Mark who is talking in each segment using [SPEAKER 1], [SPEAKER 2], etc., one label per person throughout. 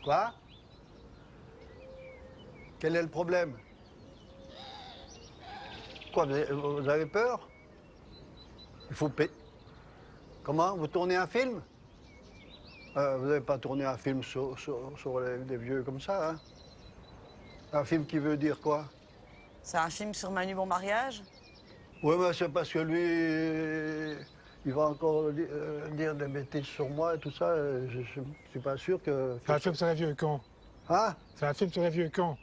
[SPEAKER 1] Quoi? Quel est le problème? Quoi, vous avez peur? Il faut payer. Comment? Vous tournez un film? Vous n'avez pas tourné un film sur des vieux comme ça, hein? Un film qui veut dire quoi?
[SPEAKER 2] C'est un film sur Manu Bon Mariage?
[SPEAKER 1] Oui, mais c'est parce que lui, il va encore dire des bêtises sur moi et tout ça. Je suis pas sûr que...
[SPEAKER 3] C'est un film sur les vieux cons.
[SPEAKER 1] Hein?
[SPEAKER 3] C'est un film sur les vieux cons.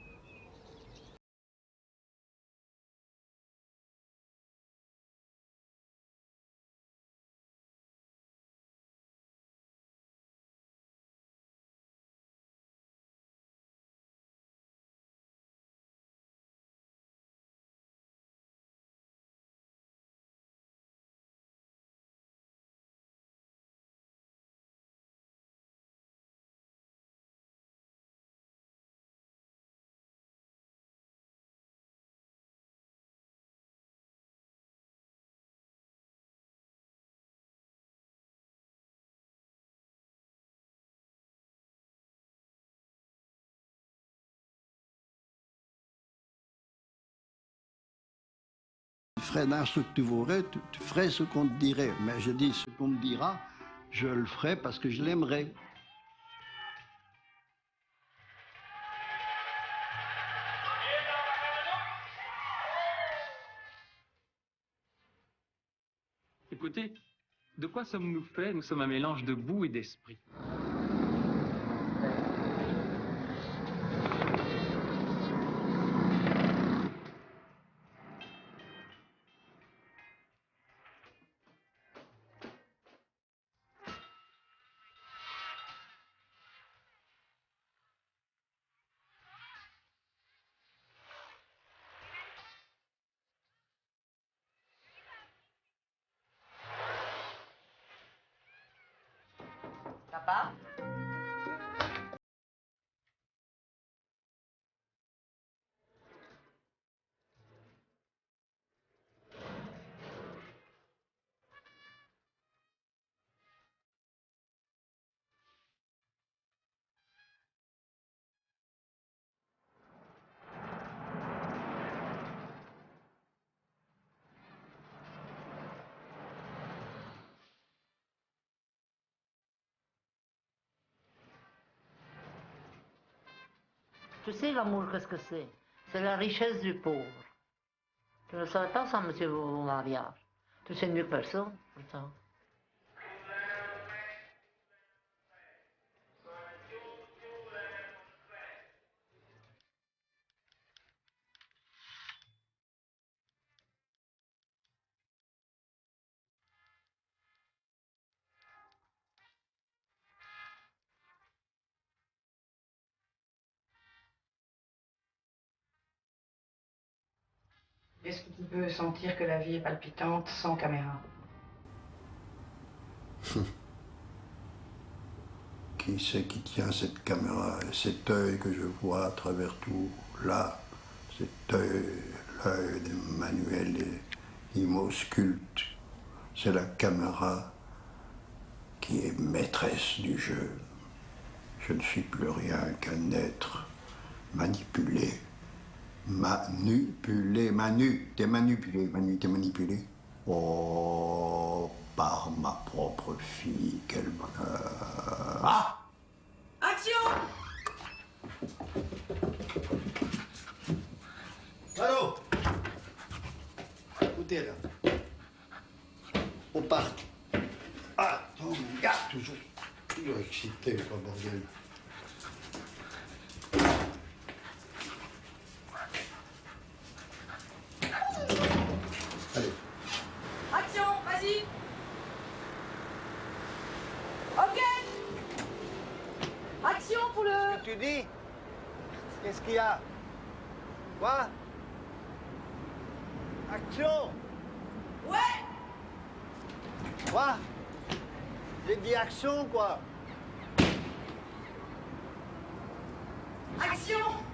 [SPEAKER 1] Tu ferais n'importe que tu voudrais, tu ferais ce qu'on te dirait. Mais je dis, ce qu'on me dira, je le ferai parce que je l'aimerais.
[SPEAKER 4] Écoutez, de quoi sommes-nous faits? Nous sommes un mélange de boue et d'esprit.
[SPEAKER 2] Papa?
[SPEAKER 5] Tu sais, l'amour, qu'est-ce que c'est? C'est la richesse du pauvre. Tu ne le savais pas sans monsieur vos mariages. Tu sais mieux que personne, pourtant.
[SPEAKER 6] Est-ce que tu peux sentir que la vie est palpitante sans caméra?
[SPEAKER 1] Qui c'est qui tient cette caméra et cet œil que je vois à travers tout? Là, cet œil, l'œil d'Emmanuel il m'ausculte. C'est la caméra qui est maîtresse du jeu. Je ne suis plus rien qu'un être manipulé. T'es manipulé. Oh, par ma propre fille, quel bonheur. Ah!
[SPEAKER 2] Action!
[SPEAKER 1] Allô? Écoutez là. Au parc. Ah, ton gars, toujours excité, quoi, bordel. Allez.
[SPEAKER 2] Action, vas-y! Ok! Action pour le...
[SPEAKER 1] Tu dis? Qu'est-ce qu'il y a? Quoi? Action!
[SPEAKER 2] Ouais!
[SPEAKER 1] Quoi? J'ai dit action, quoi?
[SPEAKER 2] Action!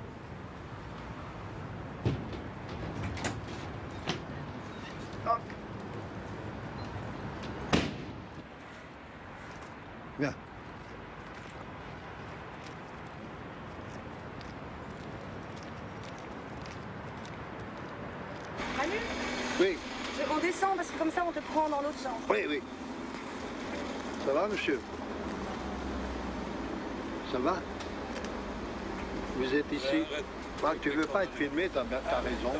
[SPEAKER 1] Hop. Viens.
[SPEAKER 2] prends dans l'autre sens.
[SPEAKER 1] Oui, oui. Ça va, monsieur? Ça va? Vous êtes ici? Ah, tu veux pas être filmé, t'as raison.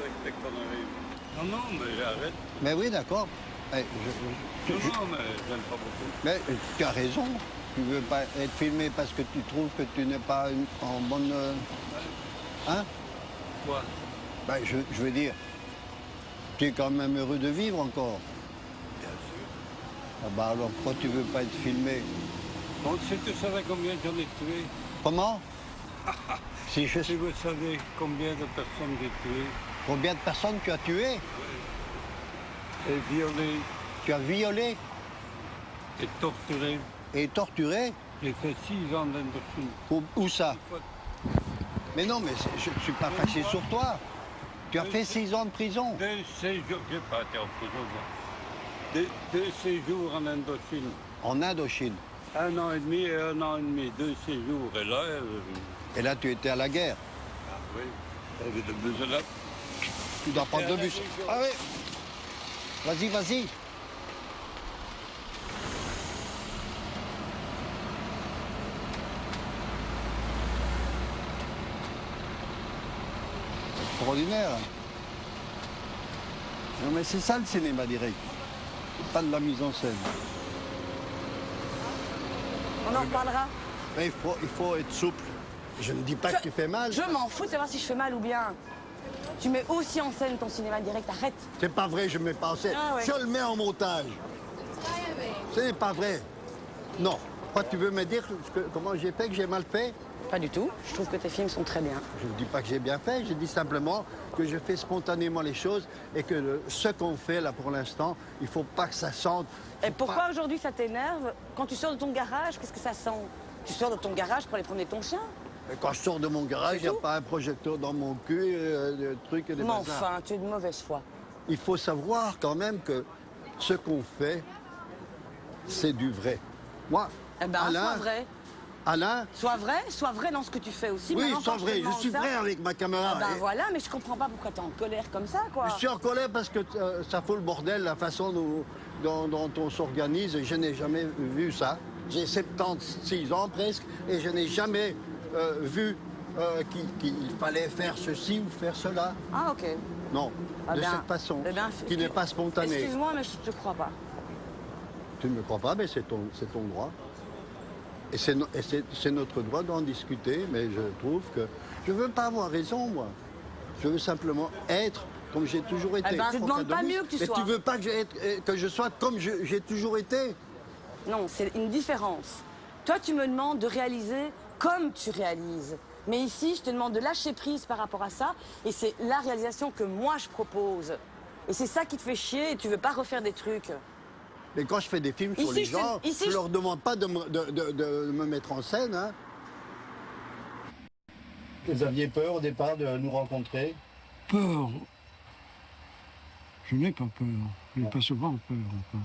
[SPEAKER 7] Non, non, mais j'arrête.
[SPEAKER 1] Mais oui, d'accord. Eh,
[SPEAKER 7] Non, non, mais j'aime pas beaucoup.
[SPEAKER 1] mais tu as raison. Tu veux pas être filmé parce que tu trouves que tu n'es pas en bonne... Hein?
[SPEAKER 7] Quoi?
[SPEAKER 1] Ben, je veux dire, tu es quand même heureux de vivre encore.
[SPEAKER 7] Bien sûr.
[SPEAKER 1] Ah bah alors pourquoi tu veux pas être filmé?
[SPEAKER 7] Donc, si tu savais combien j'en ai tué,
[SPEAKER 1] Comment? Si je
[SPEAKER 7] si
[SPEAKER 1] sais
[SPEAKER 7] vous savez combien de personnes j'ai tuées,
[SPEAKER 1] combien de personnes tu as tuées?
[SPEAKER 7] et violées,
[SPEAKER 1] Tu as violé
[SPEAKER 7] et torturées,
[SPEAKER 1] et torturé?
[SPEAKER 7] j'ai fait 6 ans d'Indochine.
[SPEAKER 1] Où ça? Mais non, mais je ne suis pas fâché sur toi. Tu as fait 6 ans de prison.
[SPEAKER 7] 2 séjours, j'ai pas été en prison, moi. 2 séjours en Indochine.
[SPEAKER 1] En Indochine.
[SPEAKER 7] 1 an et demi et 1 an et demi, 2 séjours. Et là,
[SPEAKER 1] Et là, tu étais à la guerre.
[SPEAKER 7] ah oui, j'avais de besoin là.
[SPEAKER 1] Tu dois prendre deux bus. Ah oui. Vas-y, vas-y. Extraordinaire. Non mais c'est ça le cinéma direct. Pas de la mise en scène.
[SPEAKER 2] On en reparlera.
[SPEAKER 1] Mais il faut être souple. Je ne dis pas que tu fais mal.
[SPEAKER 2] Je m'en fous de savoir si je fais mal ou bien. Tu mets aussi en scène ton cinéma direct, arrête.
[SPEAKER 1] C'est pas vrai, je ne mets pas en scène.
[SPEAKER 2] Ah ouais.
[SPEAKER 1] Je le mets en montage. Ce n'est pas vrai. Non. Quoi, tu veux me dire comment j'ai fait, que j'ai mal fait?
[SPEAKER 2] Pas du tout. Je trouve que tes films sont très bien.
[SPEAKER 1] Je ne dis pas que j'ai bien fait, je dis simplement que je fais spontanément les choses et que ce qu'on fait là pour l'instant, il ne faut pas que ça sente.
[SPEAKER 2] Et pourquoi aujourd'hui ça t'énerve? Quand tu sors de ton garage, qu'est-ce que ça sent? Tu sors de ton garage pour aller promener ton chien?
[SPEAKER 1] Quand je sors de mon garage, il n'y a
[SPEAKER 2] tout.
[SPEAKER 1] pas un projecteur dans mon cul, des trucs et des
[SPEAKER 2] Mais
[SPEAKER 1] bazars.
[SPEAKER 2] enfin, tu es de mauvaise foi.
[SPEAKER 1] Il faut savoir quand même que ce qu'on fait, c'est du vrai. Moi,
[SPEAKER 2] Eh ben, sois vrai.
[SPEAKER 1] Alain,
[SPEAKER 2] Sois vrai dans ce que tu fais aussi.
[SPEAKER 1] oui,
[SPEAKER 2] Maintenant,
[SPEAKER 1] sois
[SPEAKER 2] quand je te
[SPEAKER 1] vrai, je
[SPEAKER 2] demande
[SPEAKER 1] suis
[SPEAKER 2] ça,
[SPEAKER 1] vrai avec ma caméra.
[SPEAKER 2] eh ben
[SPEAKER 1] Et-
[SPEAKER 2] voilà, mais je comprends pas pourquoi t'es en colère comme ça, quoi.
[SPEAKER 1] Je suis en colère parce que ça fout le bordel, la façon dont on s'organise, et je n'ai jamais vu ça. J'ai 76 ans presque, et je n'ai jamais vu qu'il fallait faire ceci ou faire cela.
[SPEAKER 2] Ah, ok.
[SPEAKER 1] Non,
[SPEAKER 2] Ah
[SPEAKER 1] de
[SPEAKER 2] bien.
[SPEAKER 1] cette façon,
[SPEAKER 2] Eh bien,
[SPEAKER 1] qui n'est pas spontanée.
[SPEAKER 2] Excuse-moi, mais je te crois pas.
[SPEAKER 1] Tu ne me crois pas, mais c'est ton droit. Et c'est notre droit d'en discuter, mais je trouve que je ne veux pas avoir raison, moi. Je veux simplement être comme j'ai toujours été.
[SPEAKER 2] Eh ben, je te demande pas
[SPEAKER 1] Adonis.
[SPEAKER 2] mieux que tu
[SPEAKER 1] mais
[SPEAKER 2] sois.
[SPEAKER 1] tu veux pas que je sois comme j'ai toujours été.
[SPEAKER 2] Non, c'est une différence. Toi, tu me demandes de réaliser comme tu réalises. Mais ici, je te demande de lâcher prise par rapport à ça. Et c'est la réalisation que moi, je propose. Et c'est ça qui te fait chier et tu veux pas refaire des trucs.
[SPEAKER 1] Mais quand je fais des films sur
[SPEAKER 2] Ici,
[SPEAKER 1] les
[SPEAKER 2] je te-
[SPEAKER 1] gens,
[SPEAKER 2] ici,
[SPEAKER 1] je
[SPEAKER 2] je-
[SPEAKER 1] leur demande pas de me mettre en scène. Hein. Vous aviez peur au départ de nous rencontrer?
[SPEAKER 8] Peur. Je n'ai pas peur. Je n'ai pas souvent peur. Enfin.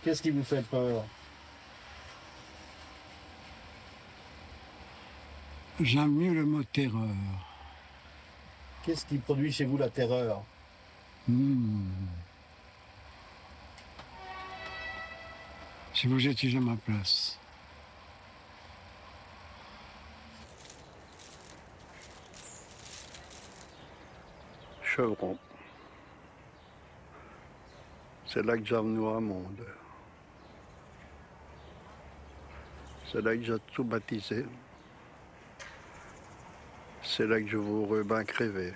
[SPEAKER 1] Qu'est-ce qui vous fait peur?
[SPEAKER 8] J'aime mieux le mot terreur.
[SPEAKER 1] Qu'est-ce qui produit chez vous la terreur?
[SPEAKER 8] Si vous étiez à ma place.
[SPEAKER 1] Chevron. C'est là que j'ai venu au monde. C'est là que j'ai tout baptisé. C'est là que je vous rebain crevé.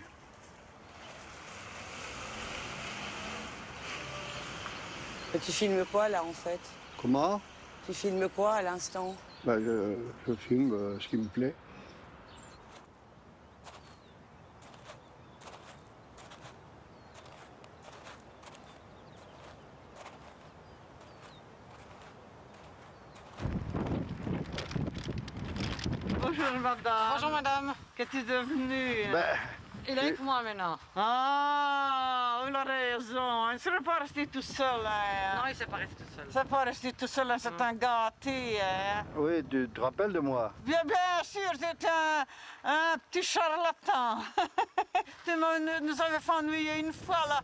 [SPEAKER 2] Et tu filmes quoi, là, en fait?
[SPEAKER 1] Comment?
[SPEAKER 2] Tu filmes quoi, à l'instant?
[SPEAKER 1] Ben, je filme ce qui me plaît.
[SPEAKER 9] Bonjour madame.
[SPEAKER 10] Bonjour madame.
[SPEAKER 9] Qu'es-tu devenue?
[SPEAKER 1] Ben,
[SPEAKER 10] Il est avec moi maintenant.
[SPEAKER 9] Ah, il a raison. Il ne serait pas resté tout seul. Hein.
[SPEAKER 2] Non, il s'est pas resté tout seul.
[SPEAKER 9] Il ne serait pas resté tout seul, hein, c'est un gâté. Hein.
[SPEAKER 1] Oui, tu te rappelles de moi?
[SPEAKER 9] Bien sûr, c'était un petit charlatan. Nous avons fait ennuyer une fois, là.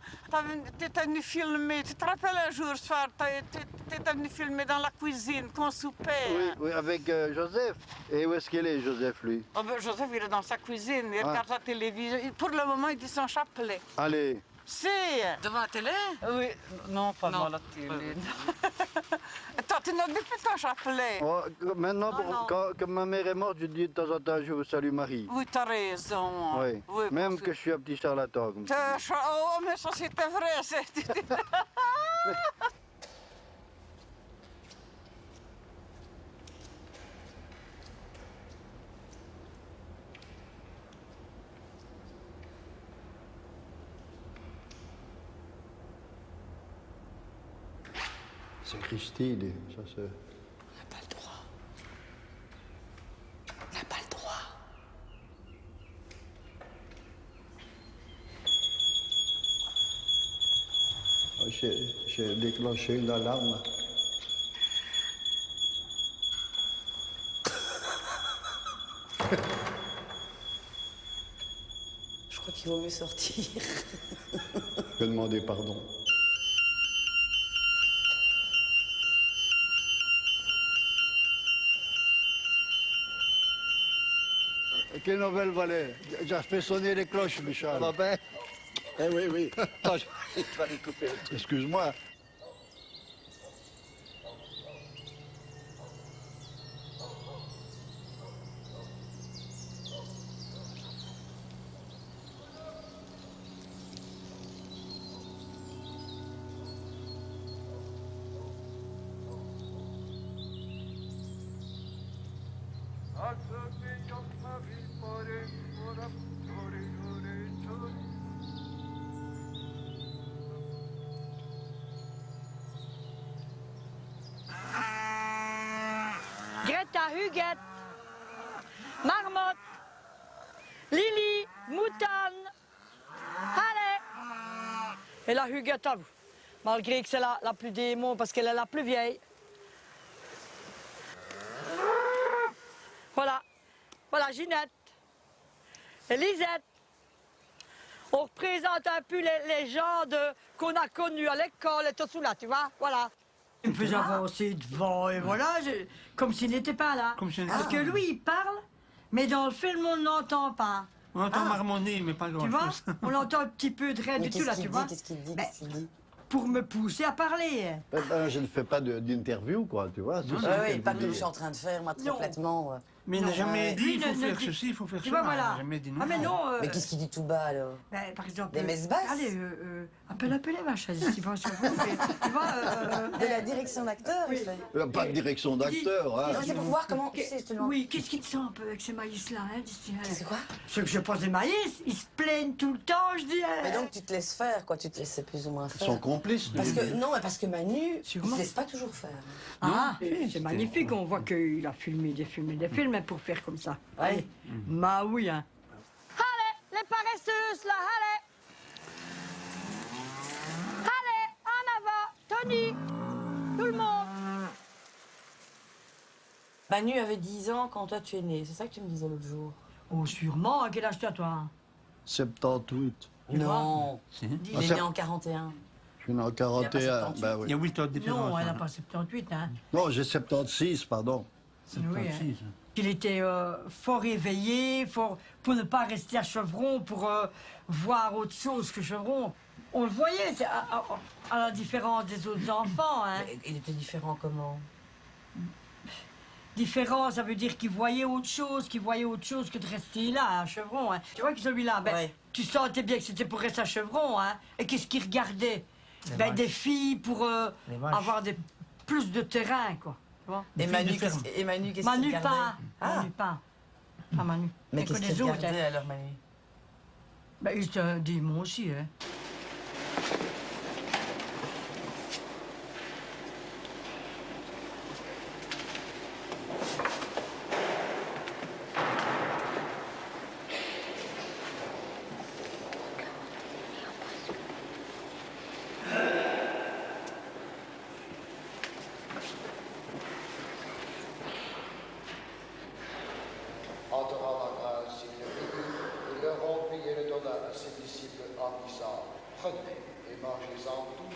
[SPEAKER 9] Tu étais venu filmer. Tu te rappelles un jour, ce soir, tu étais venu filmer dans la cuisine, qu'on soupait.
[SPEAKER 1] Oui, oui, avec Joseph. Et où est-ce qu'il est, Joseph, lui?
[SPEAKER 9] Oh, ben, Joseph, il est dans sa cuisine, il regarde la télévision. Pour le moment, il dit son chapelet.
[SPEAKER 1] Allez.
[SPEAKER 9] Si.
[SPEAKER 2] Devant la télé?
[SPEAKER 9] Oui, non, pas
[SPEAKER 2] Non.
[SPEAKER 9] devant la télé. Toi, tu n'as plus ton chapelet.
[SPEAKER 1] Oh, maintenant,
[SPEAKER 2] non.
[SPEAKER 1] quand ma mère est morte, je dis de temps en temps, je vous salue Marie.
[SPEAKER 9] Oui, t'as raison.
[SPEAKER 1] Oui. Même que je suis un petit charlatan. Comme ça.
[SPEAKER 9] Oh, mais ça, c'était vrai.
[SPEAKER 1] C'est Christine, ça c'est...
[SPEAKER 2] On n'a pas le droit. On n'a pas le droit.
[SPEAKER 1] J'ai déclenché une alarme.
[SPEAKER 2] Je crois qu'il vaut mieux sortir.
[SPEAKER 1] Je peux demander pardon. Quelle nouvelle, Valais? J'ai fait sonner les cloches, Michel. Ça va bien? Eh oui, oui. Attends, il fallait couper. Excuse-moi.
[SPEAKER 10] Greta, Huguette, Marmotte, Lily, Moutonne, allez. Et la Huguette à vous, malgré que c'est la plus démon parce qu'elle est la plus vieille. Voilà, voilà Ginette et Lisette. On représente un peu les gens qu'on a connus à l'école et tout ça, tu vois, voilà. Il me faisait avancer devant et voilà, comme s'il n'était pas là. Parce que lui, il parle, mais dans le film, on n'entend pas.
[SPEAKER 8] On entend marmonner, mais pas
[SPEAKER 10] Tu
[SPEAKER 8] grand-chose.
[SPEAKER 10] vois, on entend un petit peu de rien du tout là, tu vois.
[SPEAKER 2] Qu'est-ce qu'il dit?
[SPEAKER 10] Ben,
[SPEAKER 2] Qu'est-ce qu'il dit?
[SPEAKER 10] Pour me pousser à parler.
[SPEAKER 1] Je ne fais pas d'interview, quoi, tu vois.
[SPEAKER 2] Oui, pas que je suis en train de faire, moi,
[SPEAKER 10] Non.
[SPEAKER 2] complètement.
[SPEAKER 8] Mais il n'a jamais dit,
[SPEAKER 10] Lui,
[SPEAKER 8] il faut
[SPEAKER 10] ne
[SPEAKER 8] faire
[SPEAKER 10] dit-
[SPEAKER 8] ceci, il faut faire
[SPEAKER 10] Tu
[SPEAKER 8] cela.
[SPEAKER 10] vois, voilà.
[SPEAKER 8] Il n'a jamais dit non.
[SPEAKER 10] Ah mais non.
[SPEAKER 2] Mais qu'est-ce qu'il dit tout bas, alors?
[SPEAKER 10] Ben, par exemple.
[SPEAKER 2] Des messes basses?
[SPEAKER 10] Allez, appelle ma chaise ici, tu vois,
[SPEAKER 2] De la direction d'acteur,
[SPEAKER 10] oui.
[SPEAKER 2] il fait.
[SPEAKER 1] Il n'y a pas de direction d'acteur, hein.
[SPEAKER 2] Non, c'est pour voir comment. Tu sais, je te demande.
[SPEAKER 10] Oui, qu'est-ce qu'il te sent un peu avec ces maïs-là, hein, dis-tu, hein.
[SPEAKER 2] C'est quoi?
[SPEAKER 10] Ceux que je pose des maïs, ils se plaignent tout le temps, je dis.
[SPEAKER 2] Mais donc, tu te laisses faire, quoi, tu te laisses plus ou moins
[SPEAKER 1] Ils
[SPEAKER 2] faire.
[SPEAKER 1] sont complices.
[SPEAKER 2] Parce que, non, mais parce que Manu, il
[SPEAKER 10] Sûrement.
[SPEAKER 2] se laisse pas toujours faire.
[SPEAKER 10] Ah, c'est magnifique, on voit qu'il a filmé des films hein, pour faire comme ça.
[SPEAKER 2] Ouais.
[SPEAKER 10] Allez, bah oui, hein. Allez, les paresseuses, là, allez. Allez, en avant, Tony, tout le monde.
[SPEAKER 2] Manu avait 10 ans quand toi tu es né, c'est ça que tu me disais l'autre jour.
[SPEAKER 10] Oh, sûrement, à quel âge tu as, toi?
[SPEAKER 1] 78.
[SPEAKER 2] Non,
[SPEAKER 8] Si.
[SPEAKER 2] il est né en 41.
[SPEAKER 1] Je suis né en
[SPEAKER 2] Il
[SPEAKER 1] 41.
[SPEAKER 2] a pas 78.
[SPEAKER 1] Ben
[SPEAKER 8] Il
[SPEAKER 1] oui.
[SPEAKER 8] y a 8 ans de différence.
[SPEAKER 10] Non, elle n'a
[SPEAKER 8] hein.
[SPEAKER 10] pas 78, hein.
[SPEAKER 1] Non, j'ai 76, pardon.
[SPEAKER 10] Oui, hein.
[SPEAKER 8] 76.
[SPEAKER 10] Il était fort éveillé, fort, pour ne pas rester à Chevron, pour voir autre chose que Chevron. On le voyait, c'est à la différence des autres enfants. Hein.
[SPEAKER 2] Mais il était différent comment?
[SPEAKER 10] Différent, ça veut dire qu'il voyait autre chose que de rester là, à Chevron. Hein. Tu vois que celui-là, ben,
[SPEAKER 2] Ouais.
[SPEAKER 10] tu sentais bien que c'était pour rester à Chevron. Hein. Et qu'est-ce qu'il regardait? Ben, des filles pour avoir plus de terrain, quoi. Tu vois?
[SPEAKER 2] Et Manu, qu'est-ce qu'il
[SPEAKER 10] Manu
[SPEAKER 2] regardait?
[SPEAKER 10] pas.
[SPEAKER 2] Ah.
[SPEAKER 10] Manu pas. Pas Manu.
[SPEAKER 2] Mais
[SPEAKER 10] que
[SPEAKER 2] qu'est-ce
[SPEAKER 10] les
[SPEAKER 2] qu'il
[SPEAKER 10] autres.
[SPEAKER 2] regardait
[SPEAKER 10] Hein.
[SPEAKER 2] alors, Manu?
[SPEAKER 10] Ben, il était un démon aussi, hein.
[SPEAKER 1] Prenez et mangez-en tous,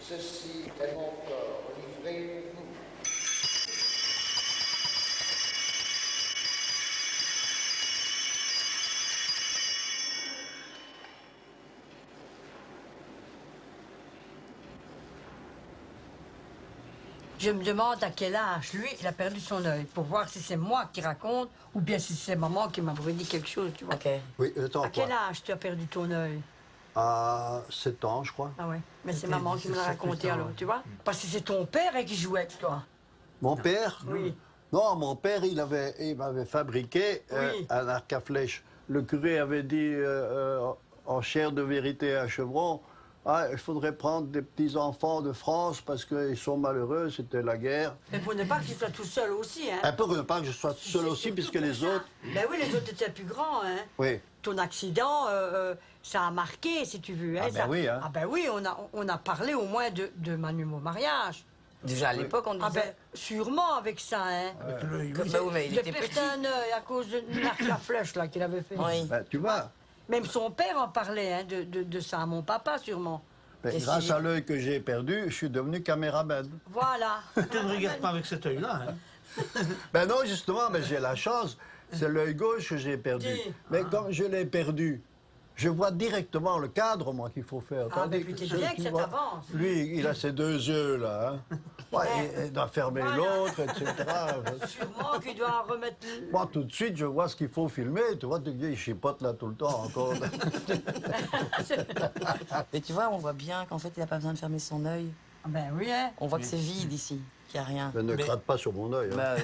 [SPEAKER 1] ceci est mon corps livré pour vous.
[SPEAKER 10] Je me demande à quel âge, lui, il a perdu son œil, pour voir si c'est moi qui raconte ou bien si c'est maman qui m'a dit quelque chose, tu vois.
[SPEAKER 2] Ok.
[SPEAKER 1] Oui, attends,
[SPEAKER 10] À quel âge tu as perdu ton œil?
[SPEAKER 1] À 7 ans, je crois.
[SPEAKER 10] Ah ouais, mais c'est maman qui me l'a raconté alors, tu vois. Parce que c'est ton père qui jouait avec toi.
[SPEAKER 1] Mon père?
[SPEAKER 10] Oui.
[SPEAKER 1] Non, mon père, il m'avait fabriqué
[SPEAKER 10] Oui.
[SPEAKER 1] un arc à flèche. Le curé avait dit en chair de vérité à Chevron, ah, il faudrait prendre des petits-enfants de France parce qu'ils sont malheureux, c'était la guerre.
[SPEAKER 10] Mais pour ne pas que tu sois tout seul aussi, hein.
[SPEAKER 1] Un peu que pas que je sois seul
[SPEAKER 10] C'est
[SPEAKER 1] aussi,
[SPEAKER 10] surtout
[SPEAKER 1] puisque
[SPEAKER 10] pour
[SPEAKER 1] les
[SPEAKER 10] ça.
[SPEAKER 1] autres...
[SPEAKER 10] Ben oui, les autres étaient plus grands, hein.
[SPEAKER 1] Oui.
[SPEAKER 10] Ton accident, ça a marqué, si tu veux. Hein,
[SPEAKER 1] Ah ben
[SPEAKER 10] ça-
[SPEAKER 1] oui, hein.
[SPEAKER 10] Ah ben oui, on a parlé au moins de Manu au mariage.
[SPEAKER 2] Déjà à l'époque, on
[SPEAKER 10] Ah
[SPEAKER 2] disait.
[SPEAKER 10] ben, sûrement avec ça, hein.
[SPEAKER 2] Bah oui, mais il
[SPEAKER 10] Il a
[SPEAKER 2] était
[SPEAKER 10] perdu
[SPEAKER 2] petit.
[SPEAKER 10] un œil à cause d'une arc à flèche là qu'il avait fait.
[SPEAKER 2] Oui.
[SPEAKER 1] Ben, tu vois,
[SPEAKER 10] Même son père en parlait, hein, de ça, à mon papa sûrement.
[SPEAKER 1] ben,
[SPEAKER 2] Qu'est-ce
[SPEAKER 1] grâce
[SPEAKER 2] qu'il
[SPEAKER 1] à l'œil que j'ai perdu, je suis devenu caméraman.
[SPEAKER 10] Voilà.
[SPEAKER 8] Tu ne regardes pas avec cet œil-là. Hein.
[SPEAKER 1] Ben non, justement, ben, j'ai la chance, c'est l'œil gauche que j'ai perdu.
[SPEAKER 10] Dis.
[SPEAKER 1] Mais comme je l'ai perdu, je vois directement le cadre, moi, qu'il faut faire.
[SPEAKER 10] Ah,
[SPEAKER 1] Tandis
[SPEAKER 10] ben, puis t'es
[SPEAKER 1] ceux
[SPEAKER 10] bien
[SPEAKER 1] qui
[SPEAKER 10] que ça
[SPEAKER 1] voient-
[SPEAKER 10] t'avance.
[SPEAKER 1] Lui, il a ses deux yeux, là. Hein. Ouais, il doit fermer
[SPEAKER 10] Voilà.
[SPEAKER 1] l'autre, etc.
[SPEAKER 10] Sûrement qu'il doit en remettre.
[SPEAKER 1] Moi, tout de suite, je vois ce qu'il faut filmer. Tu vois, il chipote là tout le temps encore.
[SPEAKER 2] Mais tu vois, on voit bien qu'en fait, il n'a pas besoin de fermer son œil.
[SPEAKER 10] Ah ben oui, hein.
[SPEAKER 2] On voit que c'est vide ici, qu'il n'y a rien.
[SPEAKER 1] Mais ne gratte pas sur mon œil. Hein.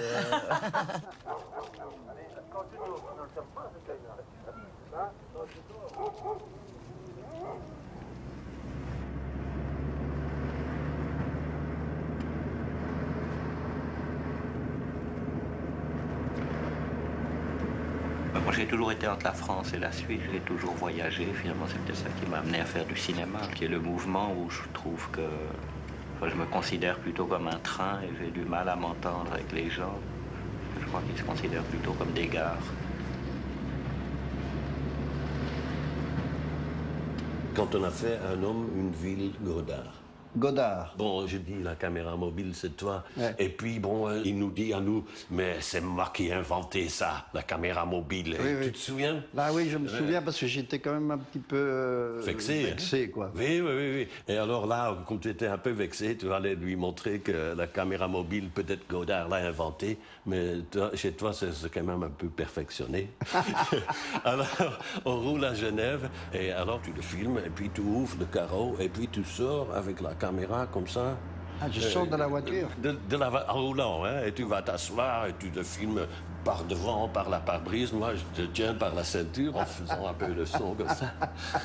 [SPEAKER 2] Bah,
[SPEAKER 11] Moi, j'ai toujours été entre la France et la Suisse, j'ai toujours voyagé. Finalement, c'est peut-être ça qui m'a amené à faire du cinéma, qui est le mouvement où je trouve que enfin, je me considère plutôt comme un train et j'ai du mal à m'entendre avec les gens. Je crois qu'ils se considèrent plutôt comme des gares.
[SPEAKER 12] Quand on a fait Un homme, une ville, Godard.
[SPEAKER 1] Godard.
[SPEAKER 12] Bon, je dis la caméra mobile, c'est toi.
[SPEAKER 1] Ouais.
[SPEAKER 12] Et puis, bon, il nous dit à nous, mais c'est moi qui ai inventé ça, la caméra mobile.
[SPEAKER 1] Oui,
[SPEAKER 12] Et
[SPEAKER 1] oui.
[SPEAKER 12] tu te souviens?
[SPEAKER 1] Là, oui, je me souviens parce que j'étais quand même un petit peu
[SPEAKER 12] Vexé, hein?
[SPEAKER 1] quoi.
[SPEAKER 12] Oui, oui, oui, oui. Et alors là, comme tu étais un peu vexé, tu allais lui montrer que la caméra mobile, peut-être Godard l'a inventée, mais chez toi, c'est quand même un peu perfectionné. Alors, on roule à Genève, et alors tu le filmes, et puis tu ouvres le carreau, et puis tu sors avec la caméra comme ça.
[SPEAKER 1] Ah, je sors de la voiture.
[SPEAKER 12] En roulant, hein, et tu vas t'asseoir, et tu te filmes par devant, par la pare-brise. Moi, je te tiens par la ceinture en faisant un peu le son comme ça.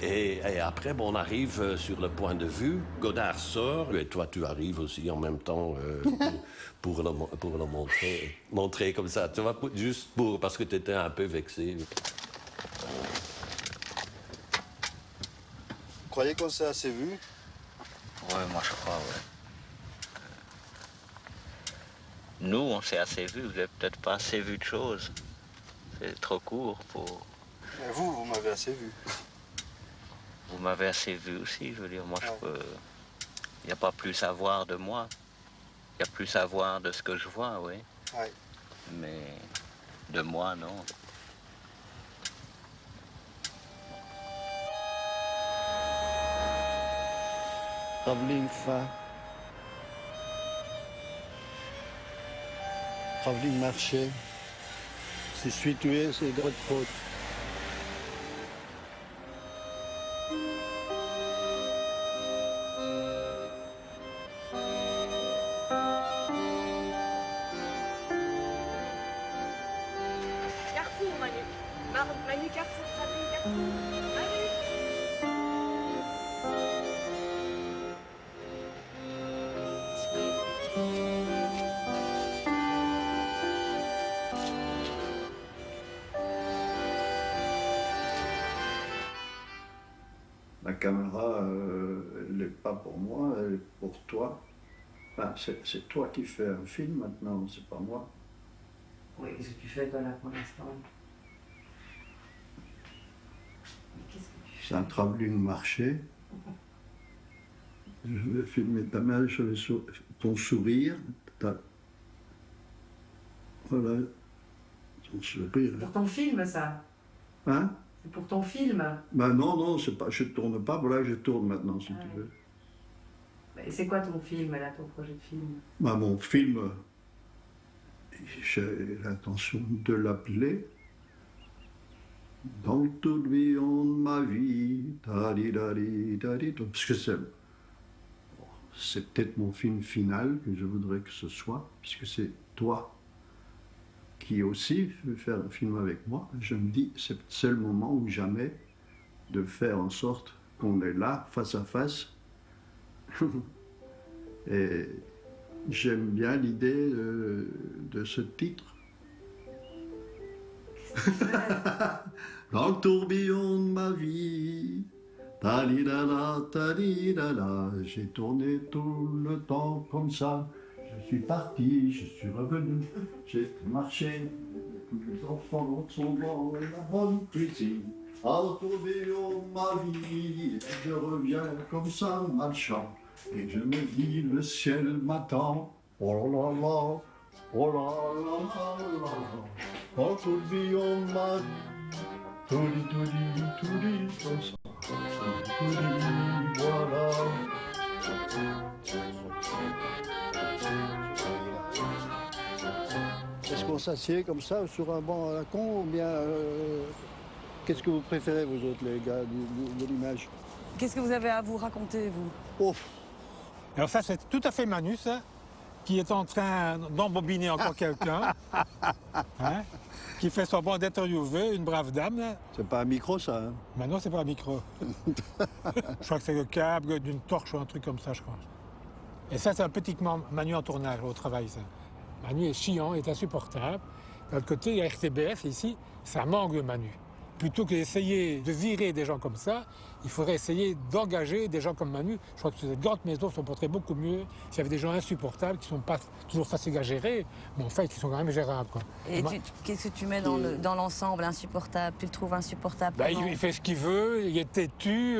[SPEAKER 12] Et après, bon, on arrive sur le point de vue. Godard sort, et toi, tu arrives aussi en même temps pour le montrer comme ça. Tu vois, juste parce que tu étais un peu vexé.
[SPEAKER 1] Vous croyez qu'on s'est assez vu?
[SPEAKER 11] Ouais, moi je crois, ouais. Nous, on s'est assez vu, vous n'avez peut-être pas assez vu de choses. C'est trop court pour...
[SPEAKER 1] Mais vous m'avez assez vu.
[SPEAKER 11] Vous m'avez assez vu aussi, je veux dire, moi je peux... Il n'y a pas plus à voir de moi. Il y a plus à voir de ce que je vois, oui.
[SPEAKER 1] Ouais.
[SPEAKER 11] Mais de moi, non.
[SPEAKER 1] Travelling fin. Travelling marché. C'est situé, c'est Grotte Faute.
[SPEAKER 2] Carrefour, Manu. Manu Carrefour, Travelling Carrefour. Manu.
[SPEAKER 1] La caméra, elle n'est pas pour moi, elle est pour toi. Enfin, c'est toi qui fais un film maintenant, c'est pas moi.
[SPEAKER 10] Oui, qu'est-ce que tu fais toi là pour l'instant?
[SPEAKER 1] C'est un travelling marché. Je vais filmer ta main, ton sourire, voilà, ton sourire.
[SPEAKER 6] Pour ton film, ça.
[SPEAKER 1] Hein?
[SPEAKER 6] C'est pour ton film.
[SPEAKER 1] Ben non, c'est pas, je tourne pas, voilà, je tourne maintenant, si tu veux.
[SPEAKER 6] Et c'est quoi ton film, là, ton projet de film?
[SPEAKER 1] Ben, mon film, j'ai l'intention de l'appeler Dans le tourbillon de ma vie, parce que c'est peut-être mon film final que je voudrais que ce soit, puisque c'est toi qui aussi veux faire un film avec moi. Je me dis, c'est le moment ou jamais de faire en sorte qu'on est là, face à face. Et j'aime bien l'idée de ce titre. Dans le tourbillon de ma vie, talidala, talidala, j'ai tourné tout le temps comme ça. Je suis parti, je suis revenu, j'ai marché, tous les enfants sont dans la bonne cuisine. Dans le tourbillon de ma vie, je reviens comme ça, marchant, et je me dis, le ciel m'attend. Oh là là, oh là là là, dans le tourbillon de ma vie. Touli, comme ça. Touli, voilà. Est-ce qu'on s'assied comme ça sur un banc à la con ou bien qu'est-ce que vous préférez vous autres les gars de l'image?
[SPEAKER 2] Qu'est-ce que vous avez à vous raconter, vous?
[SPEAKER 1] Oh.
[SPEAKER 3] Alors ça, c'est tout à fait Manu, ça, qui est en train d'embobiner encore quelqu'un. Hein, qui fait semblant d'interviewer une brave dame. Là.
[SPEAKER 1] C'est pas un micro, ça, hein?
[SPEAKER 3] Mais non, c'est pas un micro. Je crois que c'est le câble d'une torche ou un truc comme ça, je crois. Et ça, c'est un petit Manu en tournage, au travail, ça. Manu est chiant, est insupportable. D'un autre côté, il y a RTBF, ici, ça manque de Manu. Plutôt que d'essayer de virer des gens comme ça, il faudrait essayer d'engager des gens comme Manu. Je crois que cette grande maison se porterait beaucoup mieux s'il y avait des gens insupportables qui ne sont pas toujours faciles à gérer, mais en fait qui sont quand même gérables. Quoi.
[SPEAKER 2] Et qu'est-ce que tu mets dans l'ensemble insupportable? Tu le trouves insupportable?
[SPEAKER 3] Il fait ce qu'il veut, il est têtu,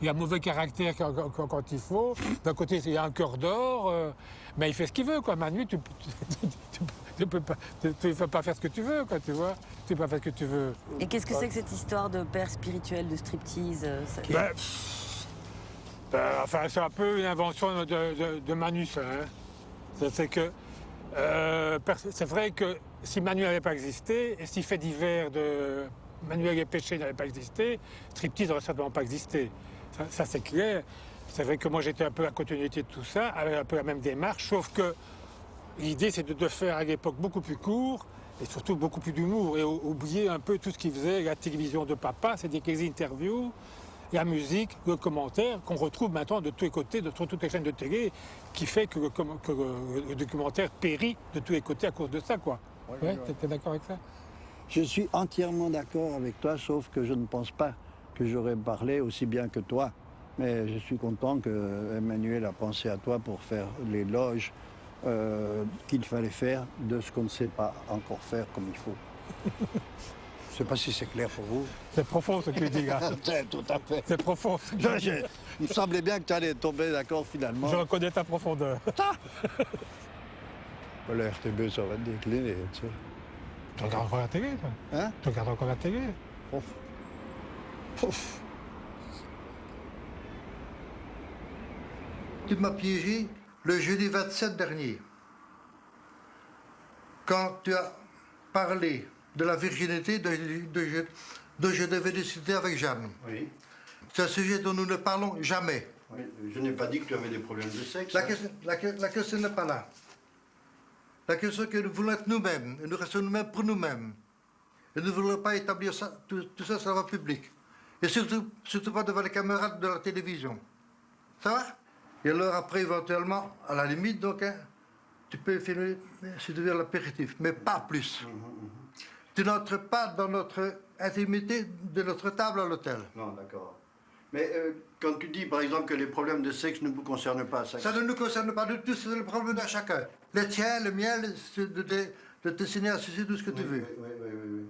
[SPEAKER 3] il a mauvais caractère quand il faut. D'un côté, il a un cœur d'or, mais il fait ce qu'il veut. Quoi. Manu, tu ne peux pas faire ce que tu veux, quoi, tu vois. Tu peux pas faire ce que tu veux.
[SPEAKER 2] Et qu'est-ce que c'est que cette histoire de père spirituel, de striptease
[SPEAKER 3] Enfin, c'est un peu une invention de Manu, ça. Hein. C'est que c'est vrai que si Manu n'avait pas existé, et si Fait divers de Manuel et Péché n'avait pas existé, striptease n'aurait certainement pas existé. Ça c'est clair. C'est vrai que moi j'étais un peu à continuité de tout ça, avec un peu la même démarche, sauf que l'idée c'est de faire à l'époque beaucoup plus court, et surtout beaucoup plus d'humour, et oublier un peu tout ce qu'il faisait, la télévision de papa, c'est-à-dire les interviews, la musique, le commentaire, qu'on retrouve maintenant de tous les côtés, de toutes les chaînes de télé, qui fait que le documentaire périt de tous les côtés à cause de ça, quoi. Ouais, tu es d'accord avec ça?
[SPEAKER 1] Je suis entièrement d'accord avec toi, sauf que je ne pense pas que j'aurais parlé aussi bien que toi. Mais je suis content que Emmanuel a pensé à toi pour faire l'éloge qu'il fallait faire de ce qu'on ne sait pas encore faire comme il faut. Je ne sais pas si c'est clair pour vous.
[SPEAKER 3] C'est profond ce que tu dis là.
[SPEAKER 1] Tout à fait.
[SPEAKER 3] C'est profond.
[SPEAKER 1] Il me semblait bien que tu allais tomber d'accord finalement.
[SPEAKER 3] Je reconnais ta profondeur.
[SPEAKER 1] Le RTB, ça va te décliner, tu sais.
[SPEAKER 3] Tu regardes encore la télé, toi?
[SPEAKER 1] Hein?
[SPEAKER 3] Tu regardes encore la télé?
[SPEAKER 1] Ouf. Ouf. Tu m'as piégé le jeudi 27 dernier. Quand tu as parlé de la virginité dont je devais discuter avec Jeanne. Oui. C'est un sujet dont nous ne parlons jamais. Oui, je n'ai pas dit que tu avais des problèmes de sexe. La question n'est pas là. La question est que nous voulons être nous-mêmes, et nous restons nous-mêmes pour nous-mêmes. Et nous ne voulons pas établir ça, tout ça sur la voie publique. Et surtout pas devant les caméras de la télévision. Ça va? Et alors après, éventuellement, à la limite, donc, hein, tu peux filmer si tu veux l'apéritif, mais pas plus. Tu n'entres pas dans notre intimité de notre table à l'hôtel. Non, d'accord. Mais quand tu dis, par exemple, que les problèmes de sexe ne vous concernent pas... Ça ne nous concerne pas du tout, c'est le problème de chacun. Le tien, le mien, de te signer à ceci, tout ce que tu veux. Oui.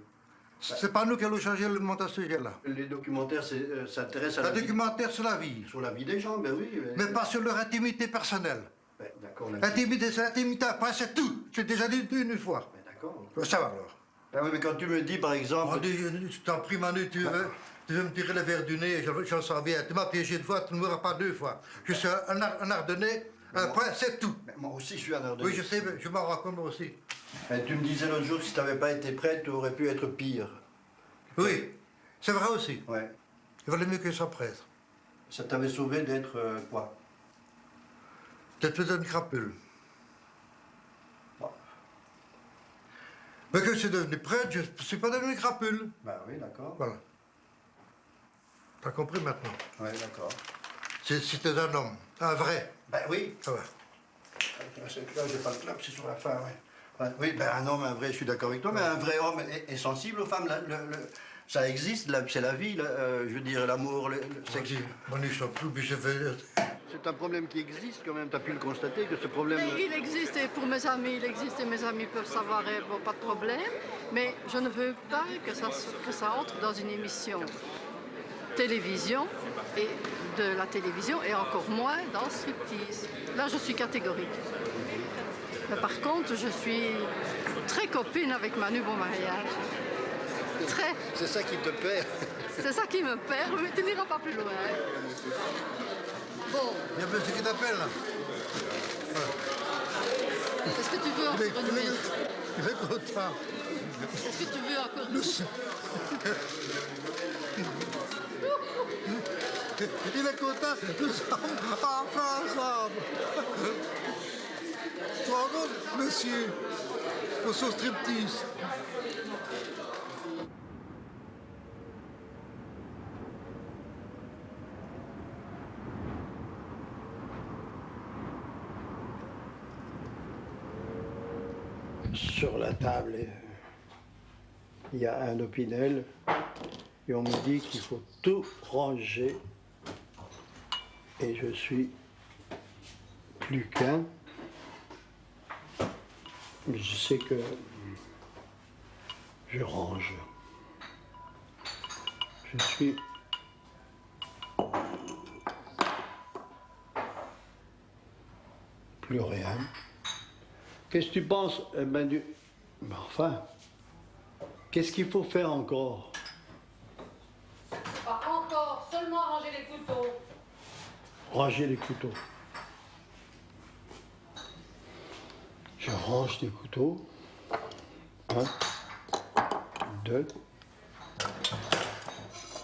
[SPEAKER 1] C'est pas nous qui allons changer le monde à ce sujet-là.
[SPEAKER 13] Les documentaires s'intéressent à
[SPEAKER 1] Un documentaire sur la vie.
[SPEAKER 13] Sur la vie des gens, ben oui.
[SPEAKER 1] Mais pas sur leur intimité personnelle.
[SPEAKER 13] Ben, d'accord.
[SPEAKER 1] L'intimité, c'est l'intimité, après c'est tout. J'ai déjà dit une fois.
[SPEAKER 13] Ben, d'accord.
[SPEAKER 1] Ça va alors.
[SPEAKER 13] Ben oui, mais quand tu me dis, par exemple...
[SPEAKER 1] Je t'en prie, Manu, tu veux me tirer le verre du nez, j'en sens bien. Tu m'as piégé une fois, tu ne m'auras pas deux fois. Je suis un Ardennais, un point, c'est tout.
[SPEAKER 13] Mais moi aussi, je suis un Ardennais.
[SPEAKER 1] Oui, je sais, mais je m'en rends compte moi aussi.
[SPEAKER 13] Et tu me disais l'autre jour que si tu n'avais pas été prêt, tu aurais pu être pire.
[SPEAKER 1] Oui, c'est vrai aussi.
[SPEAKER 13] Ouais.
[SPEAKER 1] Il valait mieux que ça prête.
[SPEAKER 13] Ça t'avait sauvé d'être quoi?
[SPEAKER 1] D'être peut-être une crapule. Bon. Mais que je suis devenu prêtre, je ne suis pas devenu une crapule.
[SPEAKER 13] Ben oui, d'accord.
[SPEAKER 1] Voilà. T'as compris maintenant?
[SPEAKER 13] Oui, d'accord.
[SPEAKER 1] C'était un homme, un vrai.
[SPEAKER 13] Ben oui.
[SPEAKER 1] Ça va.
[SPEAKER 13] Là, j'ai pas le clap, c'est sur la fin, oui. Ouais, oui, ben un homme, un vrai, je suis d'accord avec toi, mais un vrai homme est sensible aux femmes. Ça existe, c'est la vie, je veux dire, l'amour, le sexe.
[SPEAKER 1] Manu, je plus, puis je vais...
[SPEAKER 13] C'est un problème qui existe quand même, tu as pu le constater, que ce problème...
[SPEAKER 14] Mais il existe, et pour mes amis, il existe, et mes amis peuvent savoir, et bon, pas de problème. Mais je ne veux pas que ça entre dans une émission télévision, et de la télévision, et encore moins dans striptease. Là, je suis catégorique. Mais par contre, je suis très copine avec Manu Bonmariage. Très.
[SPEAKER 13] C'est ça qui te perd.
[SPEAKER 14] C'est ça qui me perd, mais tu n'iras pas plus loin. Bon.
[SPEAKER 1] Il y a un monsieur qui t'appelle, là.
[SPEAKER 14] Est-ce que tu veux encore une minute?
[SPEAKER 1] Il est content.
[SPEAKER 14] Est-ce que tu veux encore une minute?
[SPEAKER 1] Il est content, nous sommes enfin ensemble. Tu te rends compte, monsieur, pour son striptease.
[SPEAKER 13] Sur la table, il y a un Opinel et on me dit qu'il faut tout ranger et je suis plus qu'un. Mais je sais que je range. Je suis plus rien. Qu'est-ce que tu penses, Manu? Mais enfin, qu'est-ce qu'il faut faire encore?
[SPEAKER 14] Pas encore, seulement ranger les couteaux.
[SPEAKER 13] Ranger les couteaux. Je range les couteaux. 1, 2,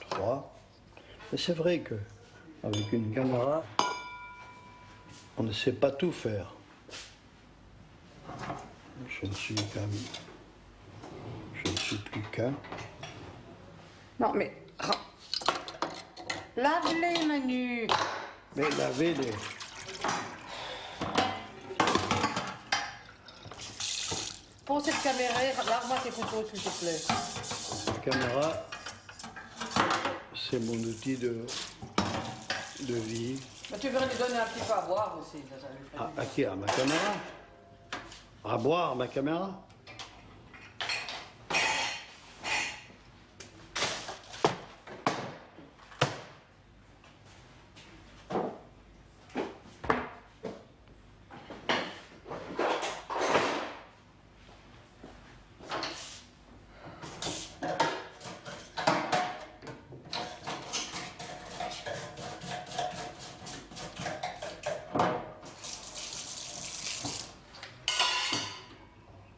[SPEAKER 13] 3. Mais c'est vrai que avec une caméra, on ne sait pas tout faire. Je ne suis plus qu'un.
[SPEAKER 2] Non, mais... Lave-les, Manu.
[SPEAKER 13] Mais lavez-les.
[SPEAKER 2] Pour cette caméra, lave-moi tes couteaux, s'il te plaît.
[SPEAKER 13] La caméra, c'est mon outil de vie.
[SPEAKER 2] Mais tu devrais lui donner un petit peu à boire aussi.
[SPEAKER 13] À qui? À ma caméra? À boire, ma caméra?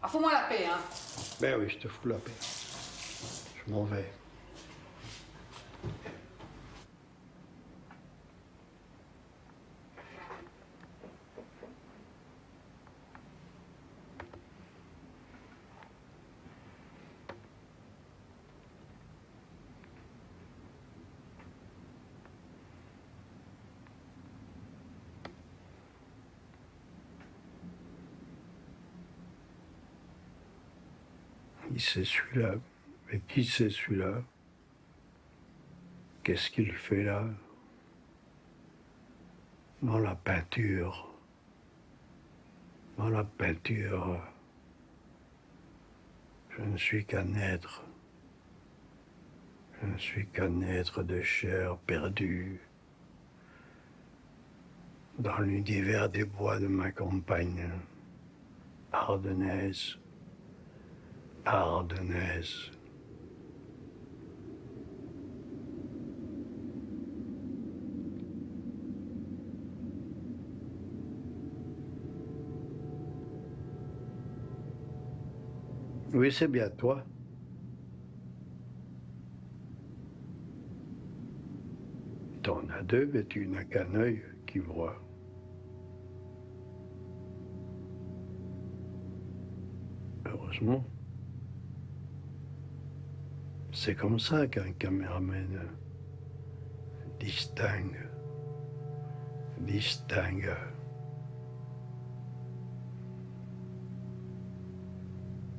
[SPEAKER 2] Fous-moi la paix, hein.
[SPEAKER 13] Ben oui, je te fous la paix. Je m'en vais. Qui c'est celui-là? Mais qui c'est celui-là? Qu'est-ce qu'il fait là? Dans la peinture. Dans la peinture. Je ne suis qu'un être ne suis qu'un être de chair perdu dans l'univers des bois de ma campagne, ardennaise, ardennaise. Oui, c'est bien toi. T'en as deux, mais tu n'as qu'un œil qui voit. Heureusement. C'est comme ça qu'un caméraman distingue.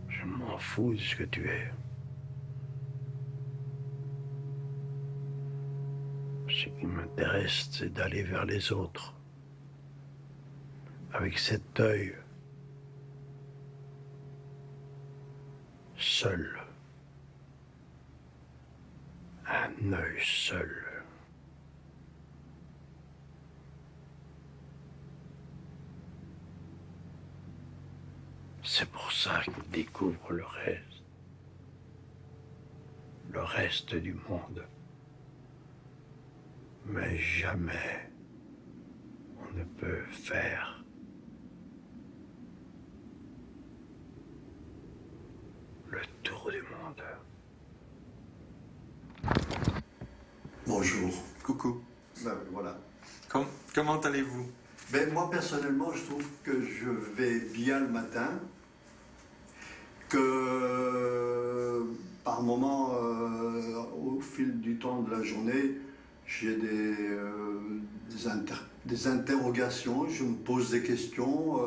[SPEAKER 13] Je m'en fous de ce que tu es. Ce qui m'intéresse, c'est d'aller vers les autres. Avec cet œil. Seul. Un œil seul. C'est pour ça qu'il découvre le reste du monde. Mais jamais on ne peut faire le tour du monde.
[SPEAKER 1] Bonjour.
[SPEAKER 15] Coucou.
[SPEAKER 1] Ben, voilà.
[SPEAKER 15] Comment allez-vous?
[SPEAKER 1] Ben, moi, personnellement, je trouve que je vais bien le matin, que par moment, au fil du temps de la journée, j'ai des interrogations, je me pose des questions.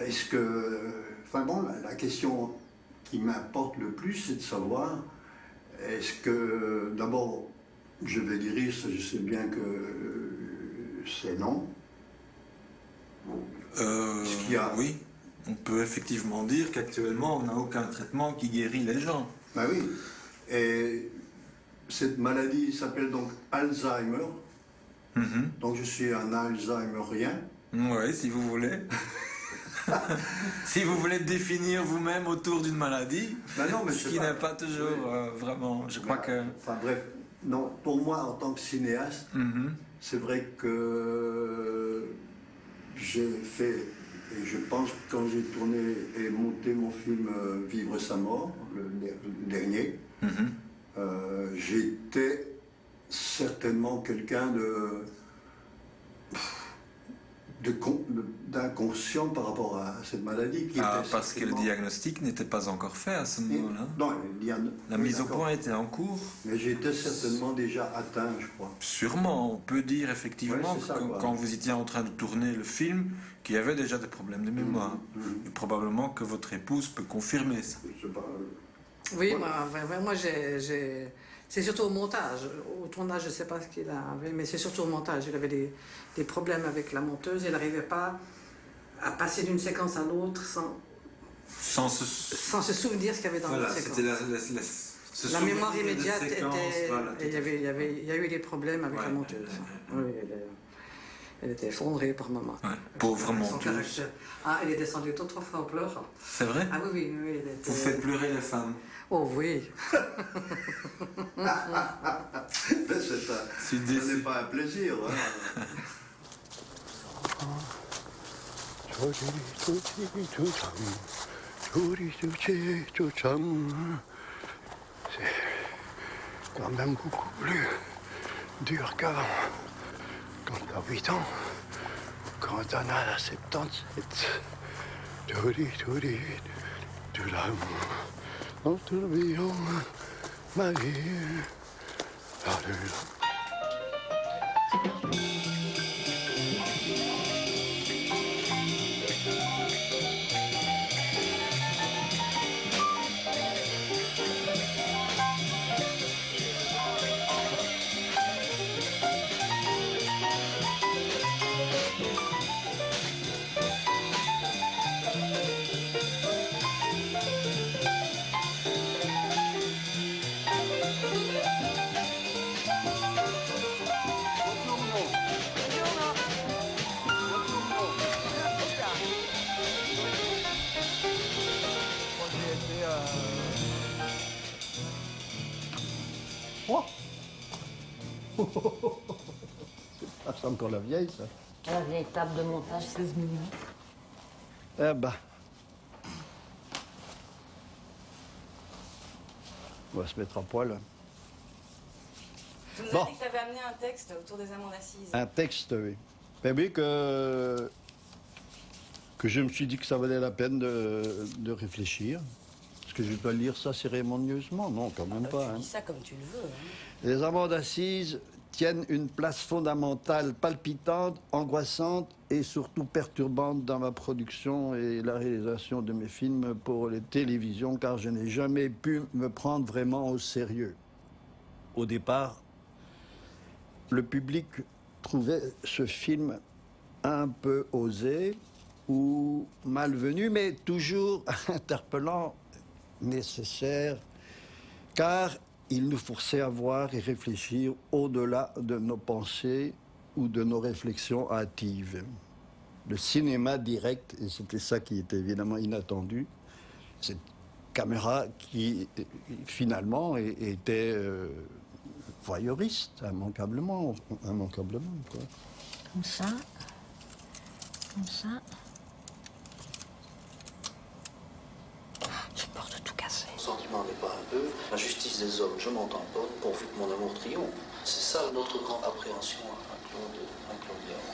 [SPEAKER 1] Est-ce que... Enfin bon, la question qui m'importe le plus, c'est de savoir, est-ce que... D'abord, je vais dire, je sais bien que c'est non.
[SPEAKER 15] Ce qu'il y a... Oui, on peut effectivement dire qu'actuellement, on n'a aucun traitement qui guérit les gens.
[SPEAKER 1] Ben oui, et cette maladie s'appelle donc Alzheimer. Donc je suis un Alzheimerien.
[SPEAKER 15] Oui, si vous voulez. Si vous voulez définir vous-même autour d'une maladie,
[SPEAKER 1] ben non, mais
[SPEAKER 15] ce qui n'est pas toujours vraiment... Je crois que...
[SPEAKER 1] Enfin bref, non, pour moi, en tant que cinéaste, c'est vrai que j'ai fait, et je pense que quand j'ai tourné et monté mon film Vivre sa mort, le dernier, j'étais certainement quelqu'un d'inconscient par rapport à cette maladie.
[SPEAKER 15] Parce que le diagnostic n'était pas encore fait à ce moment-là.
[SPEAKER 1] Non,
[SPEAKER 15] la mise au point était en cours.
[SPEAKER 1] Mais j'étais certainement déjà atteint, je crois.
[SPEAKER 15] Sûrement, on peut dire effectivement quand vous étiez en train de tourner le film, qu'il y avait déjà des problèmes de mémoire. Et probablement que votre épouse peut confirmer ça.
[SPEAKER 14] Oui, moi c'est surtout au montage. Au tournage, je ne sais pas ce qu'il avait, mais c'est surtout au montage. Il avait des problèmes avec la monteuse. Il n'arrivait pas à passer d'une séquence à l'autre sans se souvenir ce qu'il y avait dans la séquence. La mémoire immédiate était... Il y a eu des problèmes avec la monteuse. Oui, elle était effondrée par moment.
[SPEAKER 15] Pauvre monteuse.
[SPEAKER 14] Elle est descendue 2-3 fois en pleurant.
[SPEAKER 15] C'est vrai?
[SPEAKER 14] Ah oui.
[SPEAKER 15] Vous faites pleurer les femmes?
[SPEAKER 14] Oh oui.
[SPEAKER 1] Ce n'est pas un plaisir. C'est quand même beaucoup plus dur qu'avant. Quand t'as 8 ans, quand t'en as 77, tout l'amour dans tout le billon, ma vie,
[SPEAKER 13] encore la vieille, ça.
[SPEAKER 5] La vieille table de montage 16 mm.
[SPEAKER 13] Eh ben. On va se mettre à poil.
[SPEAKER 2] Tu nous as dit que tu avais amené un texte autour des amendes assises.
[SPEAKER 13] Un texte, oui. Ben oui, que je me suis dit que ça valait la peine de réfléchir. Est-ce que je dois lire ça cérémonieusement? Non, quand même pas.
[SPEAKER 2] Tu dis ça comme tu le veux. Hein.
[SPEAKER 13] Les amendes assises tiennent une place fondamentale, palpitante, angoissante et surtout perturbante dans ma production et la réalisation de mes films pour les télévisions, car je n'ai jamais pu me prendre vraiment au sérieux. Au départ, le public trouvait ce film un peu osé ou malvenu, mais toujours interpellant, nécessaire, car il nous forçait à voir et réfléchir au-delà de nos pensées ou de nos réflexions hâtives. Le cinéma direct, et c'était ça qui était évidemment inattendu, cette caméra qui finalement était voyeuriste, immanquablement, quoi.
[SPEAKER 5] Comme ça. Comme ça. J'ai peur de tout casser.
[SPEAKER 16] Mon sentiment n'est pas un peu la justice des hommes. Je m'en tamponne pourvu que mon amour triomphe. C'est ça notre grande appréhension à Claude Léon.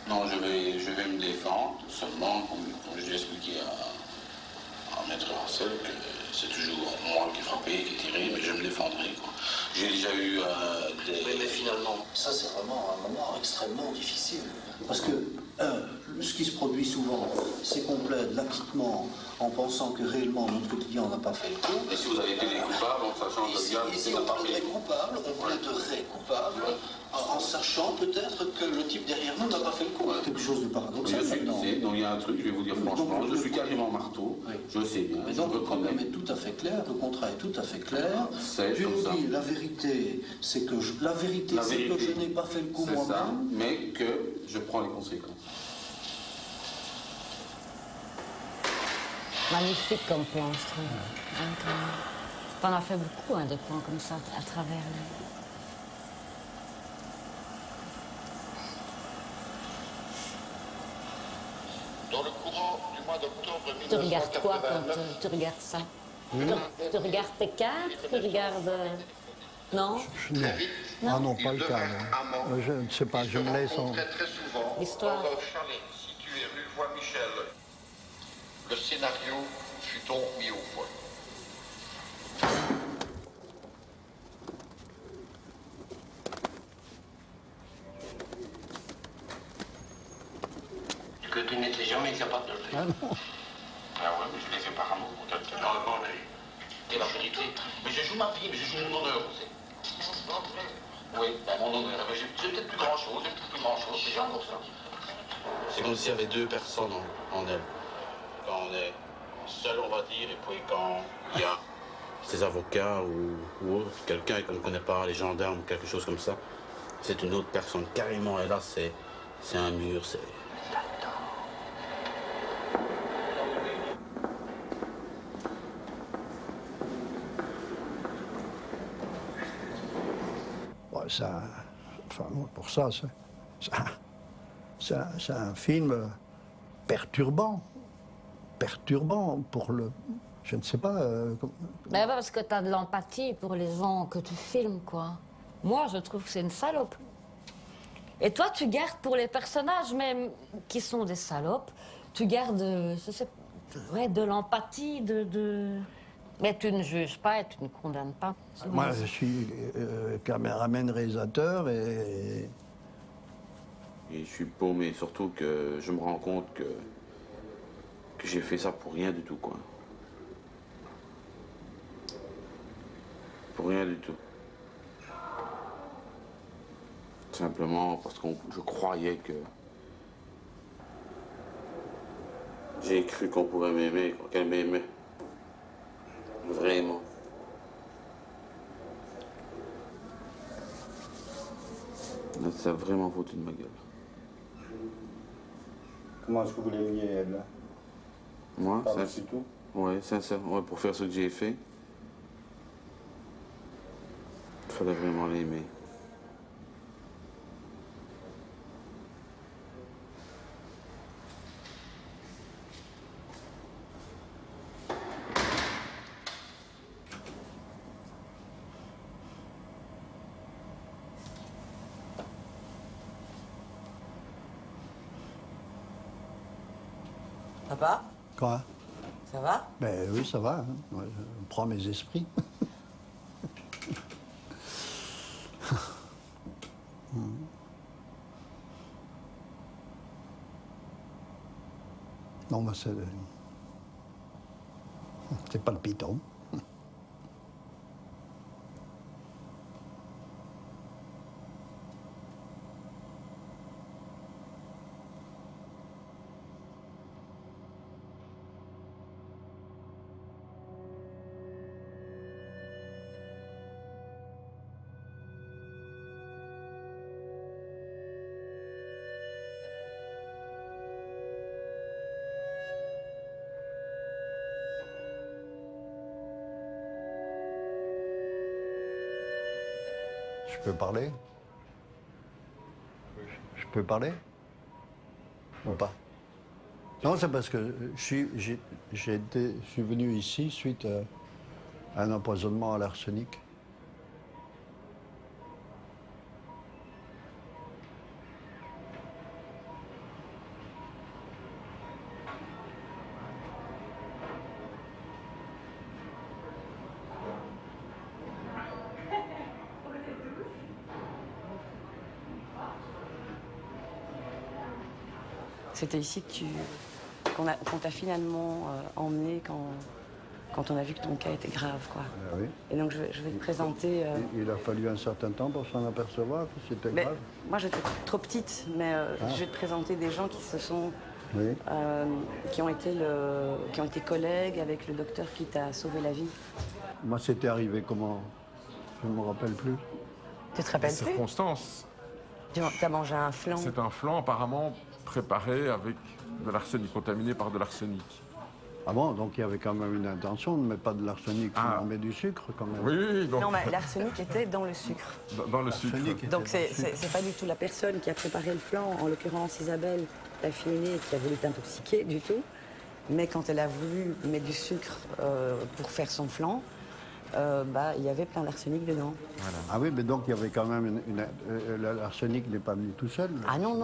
[SPEAKER 17] Non, je vais me défendre, seulement, comme je l'ai expliqué à Maître Marcel, que c'est toujours moi qui ai frappé, qui ai tiré, mais je me défendrai, quoi. J'ai déjà eu des...
[SPEAKER 16] Mais finalement, ça c'est vraiment un moment extrêmement difficile. Parce que ce qui se produit souvent, c'est qu'on plaide l'acquittement en pensant que réellement notre client n'a pas fait le coup.
[SPEAKER 17] Et si vous avez été des coupables, en sachant que le gars n'a pas fait le coup?
[SPEAKER 16] On plaiderait coupable, en sachant peut-être que le type derrière nous n'a pas fait le coup. Quelque chose de paradoxal.
[SPEAKER 17] Je sais, donc il y a un truc, je vais vous dire franchement, je suis carrément marteau, je sais bien,
[SPEAKER 16] mais donc le problème est tout à fait clair, le contrat est tout à fait clair.
[SPEAKER 17] C'est
[SPEAKER 16] tu
[SPEAKER 17] comme
[SPEAKER 16] nous
[SPEAKER 17] ça.
[SPEAKER 16] dis la vérité, c'est que je n'ai pas fait le coup
[SPEAKER 17] moi-même. C'est ça,
[SPEAKER 16] moi-même.
[SPEAKER 17] mais que je prends les conséquences.
[SPEAKER 5] Magnifique comme plan, je trouve. On en a fait beaucoup, des plans comme ça, à travers.
[SPEAKER 18] Dans le courant du mois d'octobre
[SPEAKER 5] Tu regardes quoi quand tu regardes ça? Tu regardes tes cartes? Tu regardes... Non?
[SPEAKER 13] Non. Ah non, pas le cas. Non. Je ne sais pas, je me laisse en...
[SPEAKER 18] très souvent
[SPEAKER 5] L'histoire.
[SPEAKER 18] dans un chalet situé rue Voie-Michel. Le scénario fut donc mis au point.
[SPEAKER 16] Que tu n'étais jamais capable de le faire.
[SPEAKER 13] Ah non.
[SPEAKER 18] Ah ouais, mais je l'ai fait par amour. Non, mais c'est la vérité. Mais je joue ma vie, mais je joue mon honneur aussi. Oui, ben mon honneur. Mais j'ai peut-être plus grand-chose, c'est genre pour ça.
[SPEAKER 17] C'est comme s'il y avait deux personnes en elle. Quand on est seul, on va dire, et puis quand il y a ses avocats ou autre, quelqu'un qu'on ne connaît pas, les gendarmes, quelque chose comme ça, c'est une autre personne carrément. Et là, c'est un mur, c'est...
[SPEAKER 13] Ouais, enfin, pour ça, c'est un film perturbant pour le... Je ne sais pas...
[SPEAKER 5] Ben parce que tu as de l'empathie pour les gens que tu filmes, quoi. Moi, je trouve que c'est une salope. Et toi, tu gardes pour les personnages même qui sont des salopes, tu gardes, je sais, ouais, de l'empathie, Mais tu ne juges pas et tu ne condamnes pas.
[SPEAKER 13] Moi, je suis caméraman, réalisateur
[SPEAKER 17] Et je suis paumé, surtout que je me rends compte que j'ai fait ça pour rien du tout, quoi. Pour rien du tout. Simplement parce que je croyais que... J'ai cru qu'on pourrait m'aimer, qu'elle m'aimait. Vraiment. Là, ça a vraiment foutu de ma gueule.
[SPEAKER 13] Comment est-ce que vous l'aimiez, elle, là?
[SPEAKER 17] Moi,
[SPEAKER 13] Par-dessus tout?
[SPEAKER 17] Ouais, sincèrement, ouais, pour faire ce que j'ai fait, il fallait vraiment l'aimer.
[SPEAKER 2] Papa,
[SPEAKER 13] Quoi?
[SPEAKER 2] ça va?
[SPEAKER 13] Ben oui, ça va. Hein. Moi, je prends mes esprits. Non, mais c'est palpitant. Je peux parler? Je peux parler? Ou pas? Non, c'est parce que je suis venu ici suite à un empoisonnement à l'arsenic.
[SPEAKER 2] C'était ici qu'on t'a finalement emmené quand on a vu que ton cas était grave, quoi.
[SPEAKER 13] Ah oui.
[SPEAKER 2] Et donc je vais te présenter...
[SPEAKER 13] Il a fallu un certain temps pour s'en apercevoir que c'était
[SPEAKER 2] Mais
[SPEAKER 13] grave.
[SPEAKER 2] moi j'étais trop petite, mais je vais te présenter des gens qui se sont...
[SPEAKER 13] Oui.
[SPEAKER 2] qui ont été collègues avec le docteur qui t'a sauvé la vie.
[SPEAKER 13] Moi, c'était arrivé comment? Je ne me rappelle plus.
[SPEAKER 2] Tu te rappelles
[SPEAKER 19] Les
[SPEAKER 2] plus?
[SPEAKER 19] circonstances.
[SPEAKER 2] Tu as mangé un flan.
[SPEAKER 19] C'est un flan apparemment préparé avec de l'arsenic, contaminé par de l'arsenic.
[SPEAKER 13] Ah bon, donc il y avait quand même une intention, on ne met pas de l'arsenic, on met du sucre quand même.
[SPEAKER 19] Oui, donc...
[SPEAKER 2] Non, mais l'arsenic était dans le sucre.
[SPEAKER 19] Dans le sucre.
[SPEAKER 2] Donc c'est pas du tout la personne qui a préparé le flan, en l'occurrence Isabelle, ta fille aînée, qui a voulu t'intoxiquer du tout. Mais quand elle a voulu mettre du sucre pour faire son flan, il y avait plein d'arsenic dedans.
[SPEAKER 19] Voilà.
[SPEAKER 13] Ah oui, mais donc il y avait quand même l'arsenic n'est pas venu tout seul.
[SPEAKER 2] Ah non,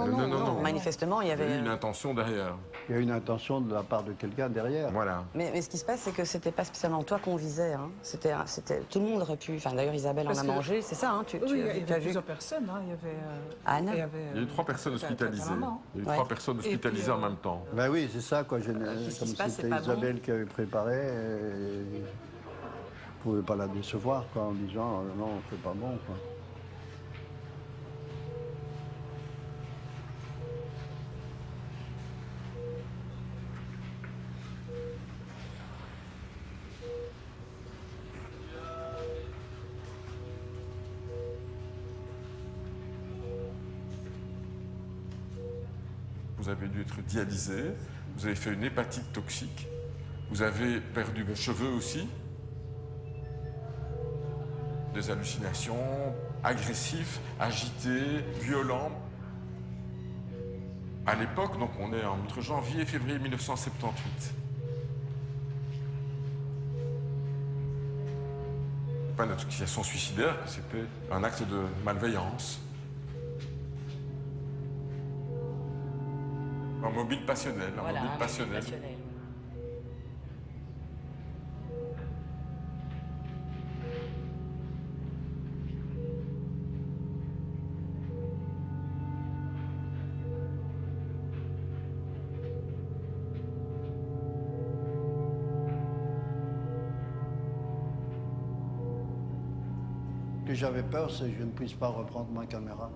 [SPEAKER 2] manifestement il y avait...
[SPEAKER 19] Il y a eu une intention derrière.
[SPEAKER 13] Il y a eu une intention de la part de quelqu'un derrière.
[SPEAKER 19] Voilà.
[SPEAKER 2] Mais ce qui se passe, c'est que c'était pas spécialement toi qu'on visait. Hein. C'était tout le monde aurait pu. Enfin, d'ailleurs, Isabelle en a mangé, c'est ça. Hein.
[SPEAKER 20] Oui, il y avait plusieurs personnes. Hein. Il y avait
[SPEAKER 2] Anne.
[SPEAKER 19] Il y a eu 3 personnes hospitalisées. Il y a eu 3 personnes hospitalisées en même temps.
[SPEAKER 13] Ben oui, c'est ça, quoi. Comme c'était Isabelle qui avait préparé. Je ne pouvais pas la décevoir, quoi, en disant non, c'est pas bon, quoi.
[SPEAKER 19] Vous avez dû être dialysé, vous avez fait une hépatite toxique, vous avez perdu vos cheveux aussi, des hallucinations, agressifs, agités, violents. À l'époque, donc on est entre janvier et février 1978. Pas une intoxication suicidaire, c'était un acte de malveillance. Un mobile passionnel,
[SPEAKER 2] Voilà,
[SPEAKER 19] mobile passionnel.
[SPEAKER 13] Ce que j'avais peur, c'est que je ne puisse pas reprendre ma caméra.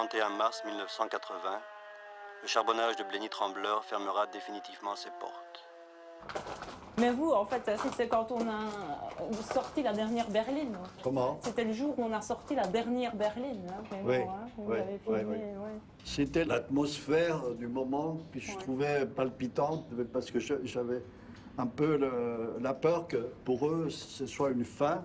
[SPEAKER 21] 31 mars 1980, le charbonnage de Blény-Trembleur fermera définitivement ses portes.
[SPEAKER 22] Mais vous, en fait, c'était quand on a sorti la dernière berline.
[SPEAKER 13] Comment?
[SPEAKER 22] C'était le jour où on a sorti la dernière berline. Hein,
[SPEAKER 13] Oui,
[SPEAKER 22] hein, où vous avez filmé, ouais.
[SPEAKER 13] C'était l'atmosphère du moment que je trouvais palpitante parce que j'avais un peu la peur que pour eux ce soit une fin,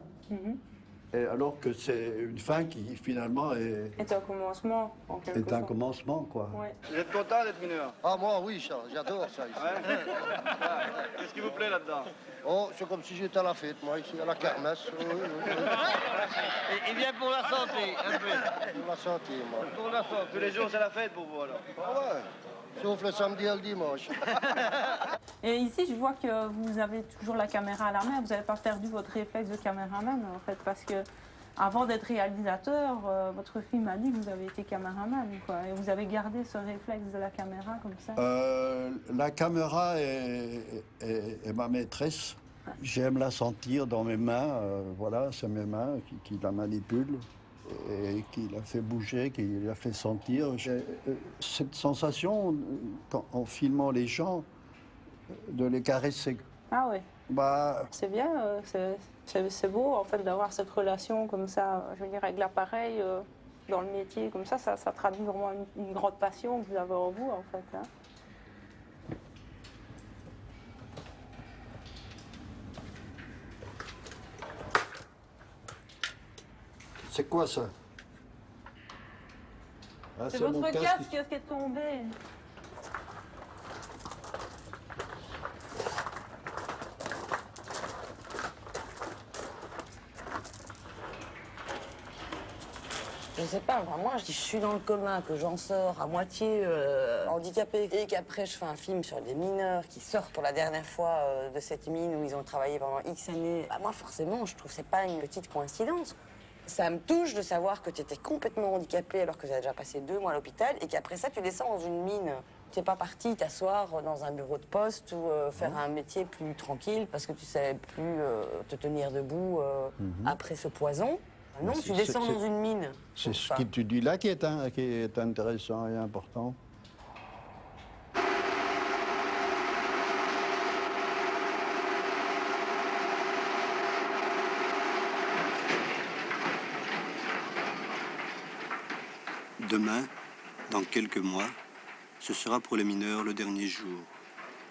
[SPEAKER 13] et alors que c'est une fin qui finalement
[SPEAKER 22] est un commencement en quelque sorte.
[SPEAKER 13] Est un commencement, quoi.
[SPEAKER 22] Ouais.
[SPEAKER 23] Vous êtes content d'être mineur?
[SPEAKER 16] Ah, moi, oui, Charles, j'adore ça ici.
[SPEAKER 23] Qu'est-ce qui vous plaît là-dedans?
[SPEAKER 16] Oh, c'est comme si j'étais à la fête, moi, ici, à la kermesse. Oui, oui, oui.
[SPEAKER 23] Et bien pour la santé, un peu.
[SPEAKER 16] Pour la santé, moi.
[SPEAKER 23] Pour la santé. Tous les jours, c'est la fête pour vous, alors?
[SPEAKER 16] Ah ouais. Sauf le samedi et le dimanche.
[SPEAKER 22] Et ici, je vois que vous avez toujours la caméra à la main. Vous n'avez pas perdu votre réflexe de caméraman, en fait, parce que avant d'être réalisateur, votre film a dit que vous avez été caméraman, quoi. Et vous avez gardé ce réflexe de la caméra comme ça.
[SPEAKER 13] La caméra est ma maîtresse. J'aime la sentir dans mes mains. Voilà, c'est mes mains qui la manipulent et qui la fait bouger, qui la fait sentir. J'ai cette sensation, en filmant les gens, de les caresser.
[SPEAKER 22] Ah oui.
[SPEAKER 13] Bah,
[SPEAKER 22] c'est bien, c'est beau en fait d'avoir cette relation comme ça, je veux dire, avec l'appareil dans le métier, comme ça traduit vraiment une grande passion que vous avez en vous en fait. Hein.
[SPEAKER 13] c'est quoi ça? Ah,
[SPEAKER 22] c'est
[SPEAKER 13] mon
[SPEAKER 22] votre
[SPEAKER 13] casque
[SPEAKER 22] qui est tombé.
[SPEAKER 2] Je sais pas, enfin, moi, je suis dans le commun, que j'en sors à moitié handicapé et qu'après, je fais un film sur des mineurs qui sortent pour la dernière fois de cette mine où ils ont travaillé pendant X années. Bah, moi, forcément, je trouve que c'est pas une petite coïncidence. Ça me touche de savoir que tu étais complètement handicapé alors que tu as déjà passé 2 mois à l'hôpital et qu'après ça, tu descends dans une mine. Tu n'es pas parti t'asseoir dans un bureau de poste ou faire un métier plus tranquille parce que tu savais plus te tenir debout après ce poison. Non, tu descends dans une mine.
[SPEAKER 13] C'est ce que tu dis là qui est intéressant et important.
[SPEAKER 21] Demain, dans quelques mois, ce sera pour les mineurs le dernier jour,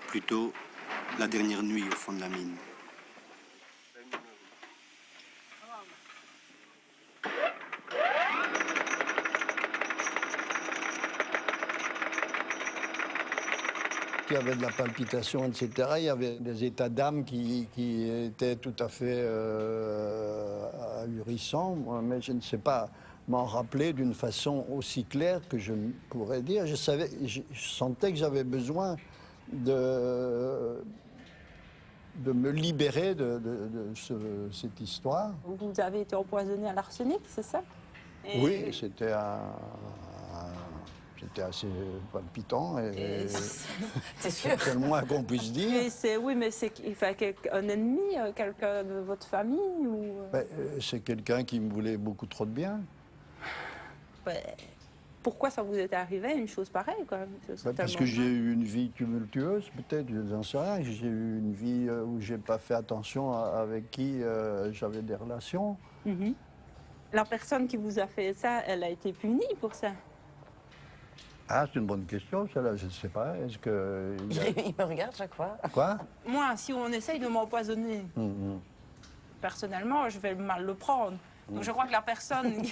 [SPEAKER 21] plutôt la dernière nuit au fond de la mine.
[SPEAKER 13] Il y avait de la palpitation, etc. Il y avait des états d'âme qui étaient tout à fait ahurissants, mais je ne sais pas m'en rappeler d'une façon aussi claire que je pourrais dire. Je sentais que j'avais besoin de me libérer de cette histoire.
[SPEAKER 22] Vous avez été empoisonné à l'arsenic, c'est ça?
[SPEAKER 13] Oui, c'était assez palpitant et
[SPEAKER 22] c'est sûr.
[SPEAKER 13] C'est le moins qu'on puisse dire.
[SPEAKER 22] Oui, mais il fait un ennemi, quelqu'un de votre famille ou...
[SPEAKER 13] C'est quelqu'un qui me voulait beaucoup trop de bien.
[SPEAKER 22] Pourquoi ça vous est arrivé, une chose pareille quand même?
[SPEAKER 13] Parce que j'ai eu une vie tumultueuse, peut-être, je n'en sais rien. J'ai eu une vie où j'ai pas fait attention avec qui j'avais des relations.
[SPEAKER 22] La personne qui vous a fait ça, elle a été punie pour ça?
[SPEAKER 13] Ah, c'est une bonne question, celle-là, je ne sais pas. Est-ce que...
[SPEAKER 2] Il me regarde chaque fois.
[SPEAKER 13] Quoi?
[SPEAKER 22] Moi, si on essaye de m'empoisonner, personnellement, je vais mal le prendre. Donc je crois que la personne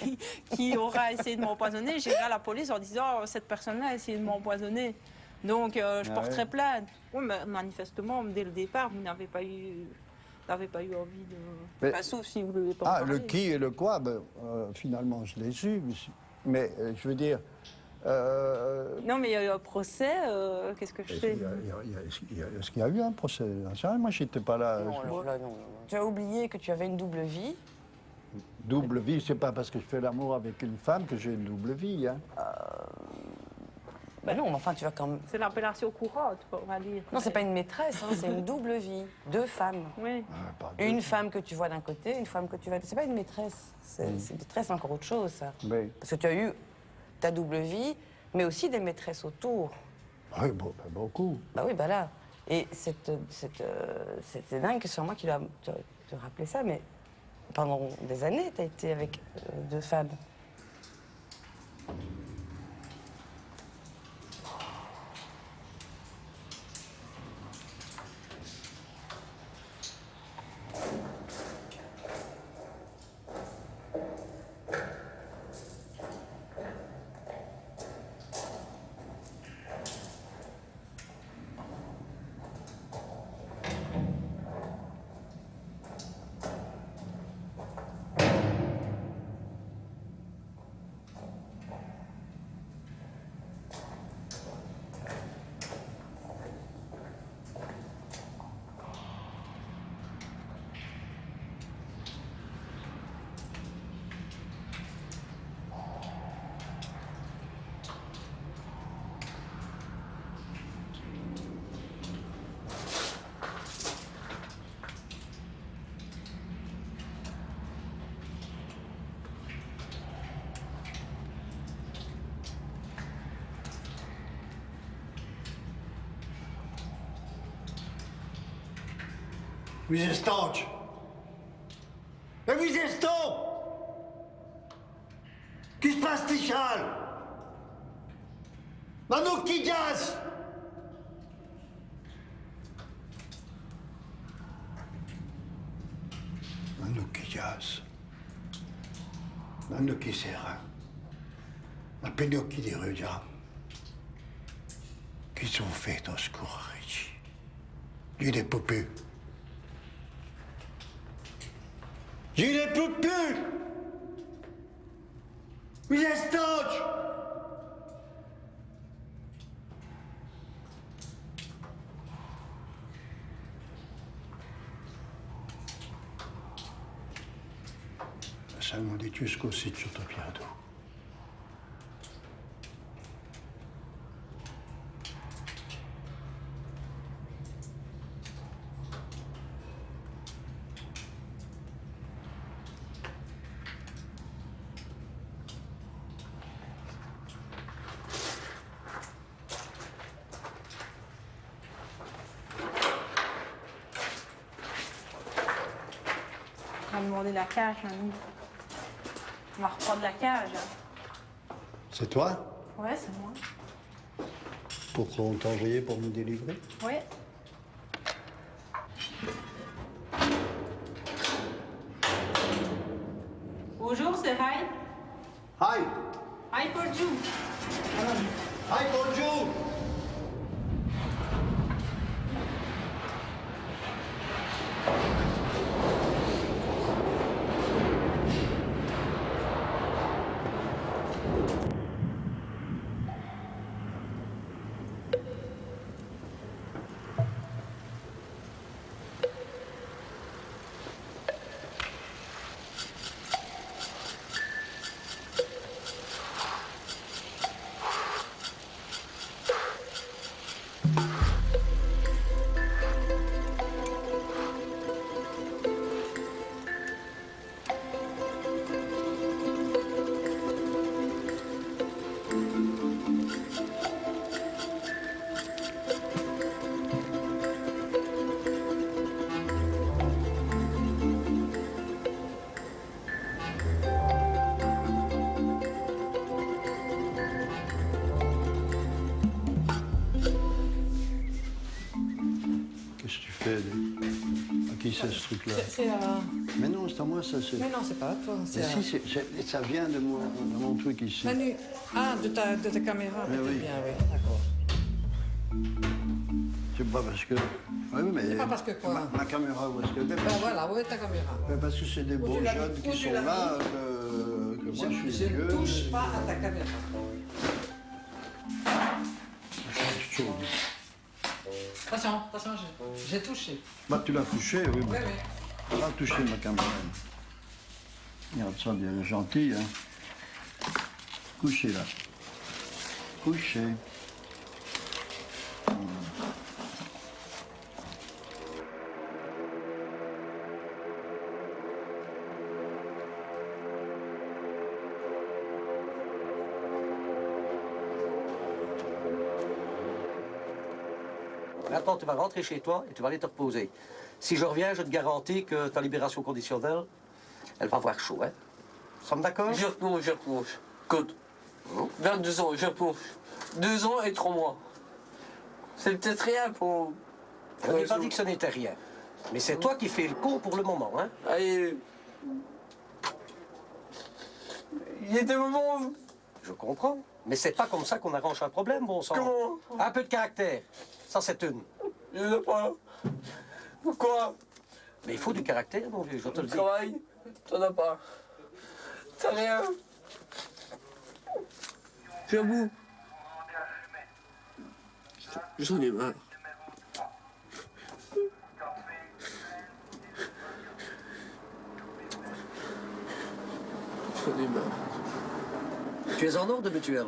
[SPEAKER 22] qui aura essayé de m'empoisonner, j'irai à la police en disant « cette personne-là a essayé de m'empoisonner ». Donc je porterai plainte. Oui, mais manifestement, dès le départ, vous n'avez pas eu envie de... Enfin, sauf si vous ne l'avez pas parlé.
[SPEAKER 13] Le qui et le quoi, finalement, je l'ai su. Mais je veux dire...
[SPEAKER 22] Non, mais il y a eu un procès, qu'est-ce que je fais?
[SPEAKER 13] Est-ce qu'il y a eu un procès? Moi, je n'étais pas là.
[SPEAKER 2] Non, non. Tu as oublié que tu avais une double vie.
[SPEAKER 13] Double vie, c'est pas parce que je fais l'amour avec une femme que j'ai une double vie. Hein.
[SPEAKER 2] Ben non, mais enfin, tu vas quand même...
[SPEAKER 22] C'est l'appellation courante, on va dire.
[SPEAKER 2] Non, c'est pas une maîtresse, hein, c'est une double vie. 2 femmes.
[SPEAKER 22] Oui.
[SPEAKER 2] Une femme que tu vois d'un côté, une femme que tu vois... C'est pas une maîtresse. C'est une maîtresse, c'est encore autre chose, ça.
[SPEAKER 13] Oui.
[SPEAKER 2] Parce que tu as eu ta double vie, mais aussi des maîtresses autour.
[SPEAKER 1] Oui, bon, beaucoup.
[SPEAKER 2] Bah oui, bah là. Et c'est dingue que ce soit moi qui dois te rappeler ça, mais pendant des années, tu as été avec 2 femmes.
[SPEAKER 13] Wie is het touwtje? En wie is het Qui se passe Tichal? Manu qui jazz?
[SPEAKER 1] Manu qui jazz. Manu qui sera. Ma peine qui les regarde. Qui sont faits dans ce cours riche. J'ai des poupées. J'ai des poupées. Wie is het Siamo di Ciusco sotto piado.
[SPEAKER 22] On va demander la cage, Manu. On va reprendre la cage.
[SPEAKER 1] C'est toi?
[SPEAKER 22] Ouais, c'est moi.
[SPEAKER 1] Pourquoi on t'a envoyé pour nous délivrer?
[SPEAKER 22] Ouais. Bonjour, c'est Rai.
[SPEAKER 13] Hi.
[SPEAKER 22] Hi, bonjour.
[SPEAKER 13] Hi, bonjour. Qu'est-ce que tu fais? À qui c'est ce truc-là? Mais non, c'est à moi ça.
[SPEAKER 20] Mais non, c'est pas à toi.
[SPEAKER 1] Mais si, ça vient de mon truc ici.
[SPEAKER 20] Manu, de ta caméra.
[SPEAKER 1] Mais oui.
[SPEAKER 20] Bien, oui, d'accord.
[SPEAKER 1] C'est pas parce que... Oui, mais...
[SPEAKER 20] C'est pas parce que quoi?
[SPEAKER 1] Ma caméra, où est-ce que...
[SPEAKER 20] Ben voilà, où est ta caméra?
[SPEAKER 1] Mais parce que c'est des beaux jeunes qui sont là, que moi je suis vieux.
[SPEAKER 20] Je ne touche pas à ta caméra.
[SPEAKER 1] C'est chaud.
[SPEAKER 20] Attention, j'ai touché.
[SPEAKER 1] Bah, tu l'as touché, oui.
[SPEAKER 20] Oui, oui.
[SPEAKER 1] Tu l'as touché, ma caméra. Regarde ça, bien gentil, hein. Couché, là. Couché.
[SPEAKER 4] maintenant, tu vas rentrer chez toi et tu vas aller te reposer. Si je reviens, je te garantis que ta libération conditionnelle, elle va avoir chaud, hein. Nous sommes d'accord?
[SPEAKER 7] Je repousse. Écoute, 22 ans, je repousse. 2 ans et 3 mois. C'est peut-être rien pour...
[SPEAKER 4] Je n'ai pas dit que ce n'était rien. Mais c'est toi qui fais le con pour le moment, hein.
[SPEAKER 7] Allez. Il y a des moments où...
[SPEAKER 4] Je comprends. Mais c'est pas comme ça qu'on arrange un problème, bon sang.
[SPEAKER 7] Comment?
[SPEAKER 4] Un peu de caractère. Ça, c'est une.
[SPEAKER 7] Je n'en ai pas. Pourquoi?
[SPEAKER 4] Mais il faut du caractère, mon vieux, je te le dis.
[SPEAKER 7] Travail, t'en as pas. T'as rien. J'avoue. J'en ai marre. J'en ai marre.
[SPEAKER 4] Tu es en ordre de mutuelle?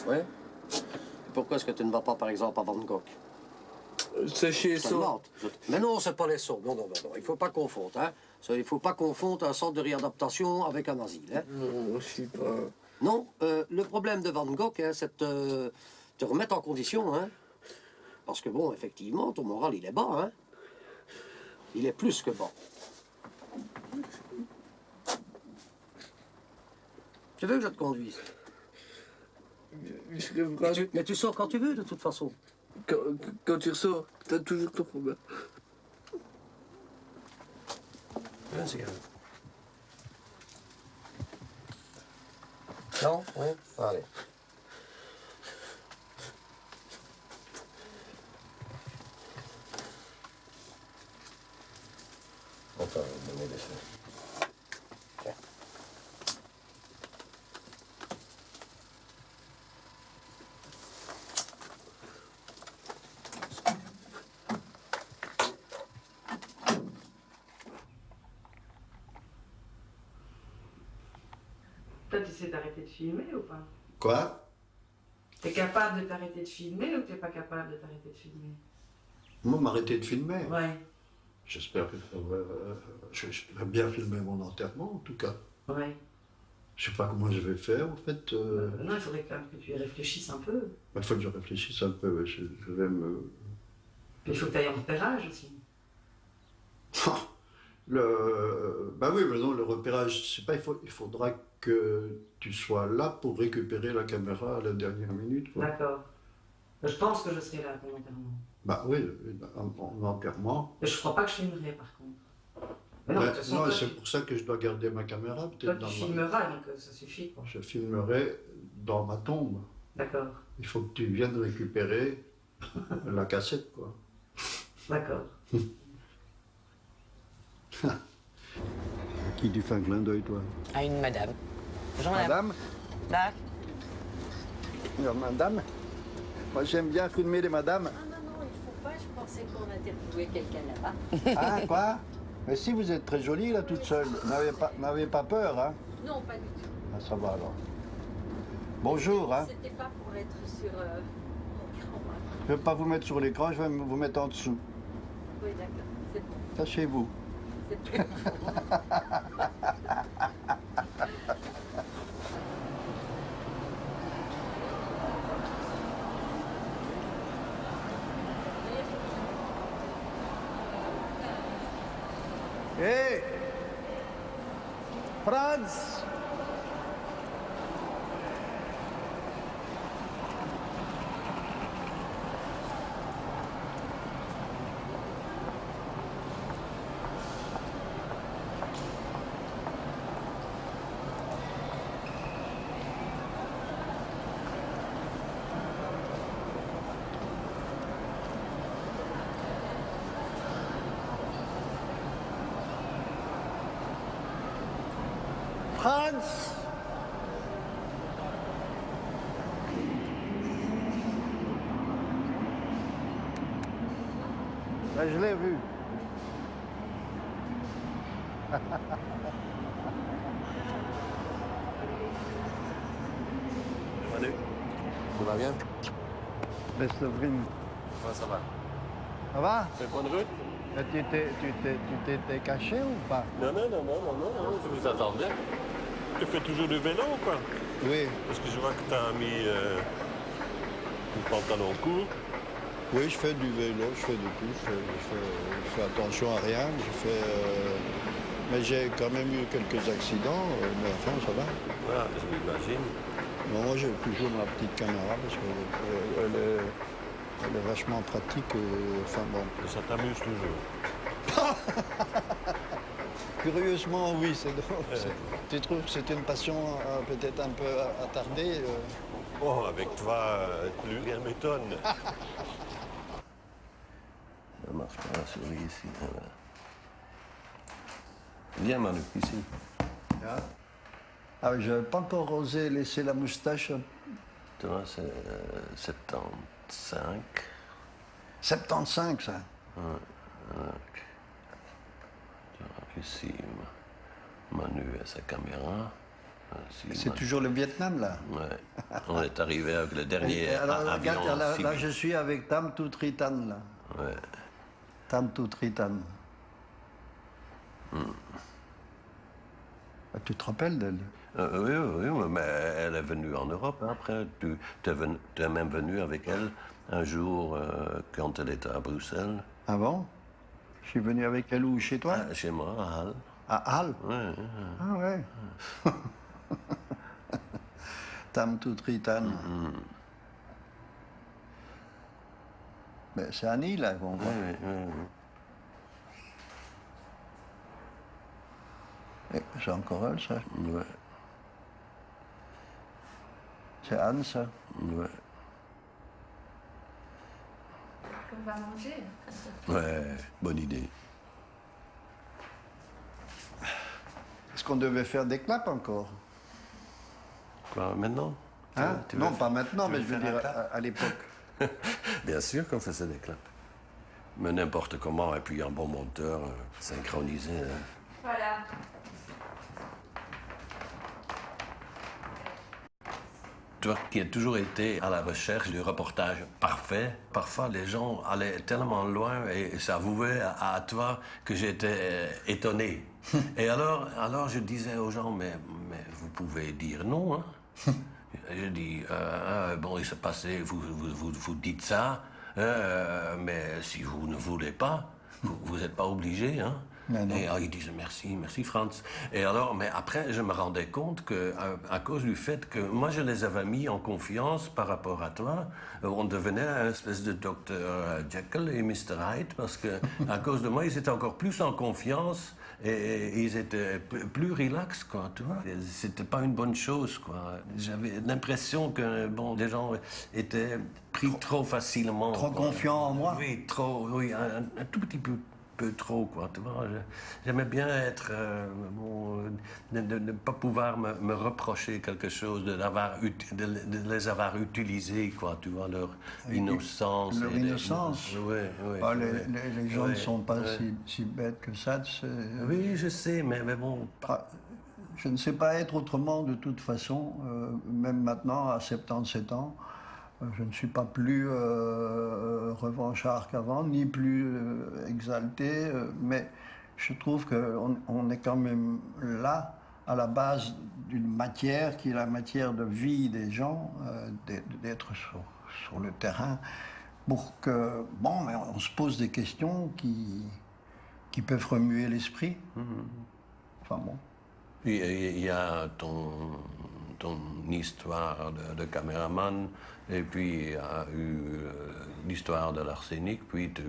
[SPEAKER 4] Ouais. Et pourquoi est-ce que tu ne vas pas, par exemple, à Van Gogh?
[SPEAKER 7] C'est chez les sourds.
[SPEAKER 4] Mais non, c'est pas les sourds. Non, non, non, non. Il faut pas confondre, hein. Il faut pas confondre un centre de réadaptation avec un asile, hein.
[SPEAKER 7] Non, je suis pas...
[SPEAKER 4] Non, le problème de Van Gogh, hein, c'est de te remettre en condition, hein. Parce que, bon, effectivement, ton moral, il est bas, hein. Il est plus que bas. Tu veux que je te conduise? Mais tu sors quand tu veux, de toute façon.
[SPEAKER 7] Quand tu ressors, t'as toujours ton problème.
[SPEAKER 4] Une cigarette. Non? Oui? Allez. Attends, donnez des feux. Tiens.
[SPEAKER 6] Toi, tu sais t'arrêter de filmer ou pas?
[SPEAKER 1] Quoi?
[SPEAKER 6] T'es capable de t'arrêter de filmer ou t'es pas capable de t'arrêter de filmer?
[SPEAKER 1] Moi, m'arrêter de filmer.
[SPEAKER 6] Ouais.
[SPEAKER 1] J'espère que je vais bien filmer mon enterrement, en tout cas.
[SPEAKER 6] Ouais.
[SPEAKER 1] Je sais pas comment je vais faire, en fait.
[SPEAKER 6] Non, il faudrait quand même que tu y réfléchisses un peu.
[SPEAKER 1] Il faut que je réfléchisse un peu. Je vais me...
[SPEAKER 6] Puis il faut que tu ailles en repérage aussi.
[SPEAKER 1] Bah oui, mais non, le repérage, je sais pas, il faudra que tu sois là pour récupérer la caméra à la dernière minute.
[SPEAKER 6] D'accord. Je pense que je serai là à ton enterrement.
[SPEAKER 1] Bah oui, en enterrement.
[SPEAKER 6] Mais je crois pas que je filmerai par contre. Mais non,
[SPEAKER 1] Ouais,
[SPEAKER 6] de toute façon,
[SPEAKER 1] non,
[SPEAKER 6] toi,
[SPEAKER 1] c'est pour ça que je dois garder ma caméra,
[SPEAKER 6] toi,
[SPEAKER 1] peut-être
[SPEAKER 6] tu
[SPEAKER 1] dans
[SPEAKER 6] filmeras, donc ça suffit quoi.
[SPEAKER 1] Je filmerai dans ma tombe.
[SPEAKER 6] D'accord.
[SPEAKER 1] Il faut que tu viennes récupérer la cassette, quoi.
[SPEAKER 6] D'accord.
[SPEAKER 1] À qui tu fais un clin d'œil, toi?
[SPEAKER 2] À une madame. Bonjour madame.
[SPEAKER 1] Madame?
[SPEAKER 2] Là.
[SPEAKER 1] Alors, madame? Moi, j'aime bien filmer les madames.
[SPEAKER 5] Ah non, non, il faut pas, je pensais qu'on interviewait quelqu'un là-bas.
[SPEAKER 1] Ah, quoi? Mais si vous êtes très jolie, là, toute seule, n'avez pas peur, hein?
[SPEAKER 5] Non, pas du tout.
[SPEAKER 1] Ah, ça va, alors. Bonjour, hein?
[SPEAKER 5] C'était pas pour être sur mon écran.
[SPEAKER 1] Je ne vais pas vous mettre sur l'écran, je vais vous mettre en dessous.
[SPEAKER 5] Oui, d'accord, c'est bon.
[SPEAKER 1] Tâchez-vous.
[SPEAKER 5] C'est bon.
[SPEAKER 13] Hé Franz! Franz! Ben, je l'ai vu.
[SPEAKER 12] Manu, tout va bien?
[SPEAKER 13] Ben, Séverine,
[SPEAKER 12] Ouais, ça va.
[SPEAKER 13] ça va?
[SPEAKER 12] C'est bonne route?
[SPEAKER 13] Ben, tu t'étais caché ou pas?
[SPEAKER 12] Non, je vous attendais. Tu fais toujours du vélo ou quoi?
[SPEAKER 13] Oui.
[SPEAKER 12] Parce que je vois que tu as mis un pantalon court.
[SPEAKER 13] Oui, je fais du vélo, je fais de tout. Je fais attention à rien. Mais j'ai quand même eu quelques accidents, mais enfin, ça va.
[SPEAKER 12] Voilà, je m'imagine.
[SPEAKER 13] Bon, moi, j'ai toujours ma petite caméra parce qu'elle est vachement pratique. Enfin, bon.
[SPEAKER 12] Et ça t'amuse toujours?
[SPEAKER 13] Curieusement, oui, c'est drôle. Tu trouves que c'est une passion peut-être un peu attardée
[SPEAKER 12] Oh, avec toi, plus rien m'étonne. Ça marche pas la souris ici. Viens Manu, ici.
[SPEAKER 13] Ah, je n'avais pas encore osé laisser la moustache.
[SPEAKER 12] Tu vois, c'est 75.
[SPEAKER 13] 75, ça.
[SPEAKER 12] Ici, Manu et sa caméra.
[SPEAKER 13] C'est toujours le Vietnam, là.
[SPEAKER 12] Ouais. On est arrivé avec le dernier
[SPEAKER 13] alors,
[SPEAKER 12] avion
[SPEAKER 13] regarde, là,
[SPEAKER 12] civil.
[SPEAKER 13] je suis avec Tam Tout Tritan, là.
[SPEAKER 12] Ouais.
[SPEAKER 13] Tam Tout Tritan. Tu te rappelles d'elle?
[SPEAKER 12] Oui, mais elle est venue en Europe. Après, tu es même venu avec elle un jour quand elle était à Bruxelles.
[SPEAKER 13] Ah bon? Je suis venu avec elle où? Chez toi?
[SPEAKER 12] Chez moi, à Halle.
[SPEAKER 13] À Halle?
[SPEAKER 12] Ouais.
[SPEAKER 13] Ah ouais. Tam Tout Tritan. Mais c'est Annie, là, qu'on voit. C'est encore elle, ça?
[SPEAKER 12] Ouais.
[SPEAKER 13] C'est Anne, ça?
[SPEAKER 12] Ouais.
[SPEAKER 6] On va manger.
[SPEAKER 12] Ouais, bonne idée.
[SPEAKER 13] Est-ce qu'on devait faire des claps encore?
[SPEAKER 12] Quoi, maintenant?
[SPEAKER 13] Hein? Non, pas maintenant,
[SPEAKER 12] tu
[SPEAKER 13] mais
[SPEAKER 12] veux
[SPEAKER 13] je veux
[SPEAKER 12] faire un
[SPEAKER 13] dire
[SPEAKER 12] clap
[SPEAKER 13] à l'époque.
[SPEAKER 12] Bien sûr qu'on faisait des claps. Mais n'importe comment, et puis un bon monteur synchronisé.
[SPEAKER 6] Voilà.
[SPEAKER 12] Toi qui as toujours été à la recherche du reportage parfait, parfois les gens allaient tellement loin et ça avouait à toi que j'étais étonné. Et alors je disais aux gens, mais vous pouvez dire non, hein? Je dis, bon, il s'est passé, vous dites ça, mais si vous ne voulez pas, vous n'êtes pas obligé, hein? Et ils disaient merci Franz. Et alors, mais après, je me rendais compte que, à cause du fait que moi, je les avais mis en confiance par rapport à toi, on devenait une espèce de Dr. Jekyll et Mr. Hyde, parce que, à cause de moi, ils étaient encore plus en confiance et ils étaient plus relax, quoi, tu vois. C'était pas une bonne chose, quoi. J'avais l'impression que, bon, les gens étaient pris trop facilement.
[SPEAKER 13] Trop confiants en moi?
[SPEAKER 12] Oui, trop, oui, un tout petit peu trop, quoi, tu vois. J'aimais bien être, ne pas pouvoir me reprocher quelque chose, de les avoir utilisés, quoi, tu vois, leur innocence.
[SPEAKER 13] Leur innocence?
[SPEAKER 12] Oui.
[SPEAKER 13] Les gens ne sont pas si bêtes que ça.
[SPEAKER 12] Oui, je sais, mais bon...
[SPEAKER 13] Je ne sais pas être autrement, de toute façon, même maintenant, à 77 ans. Je ne suis pas plus revanchard qu'avant, ni plus exalté, mais je trouve qu'on est quand même là, à la base d'une matière qui est la matière de vie des gens, d'être sur le terrain, pour que, bon, mais on se pose des questions qui peuvent remuer l'esprit. Enfin bon.
[SPEAKER 12] Il y a ton histoire de caméraman, et puis il y a eu l'histoire de l'arsenic, puis tu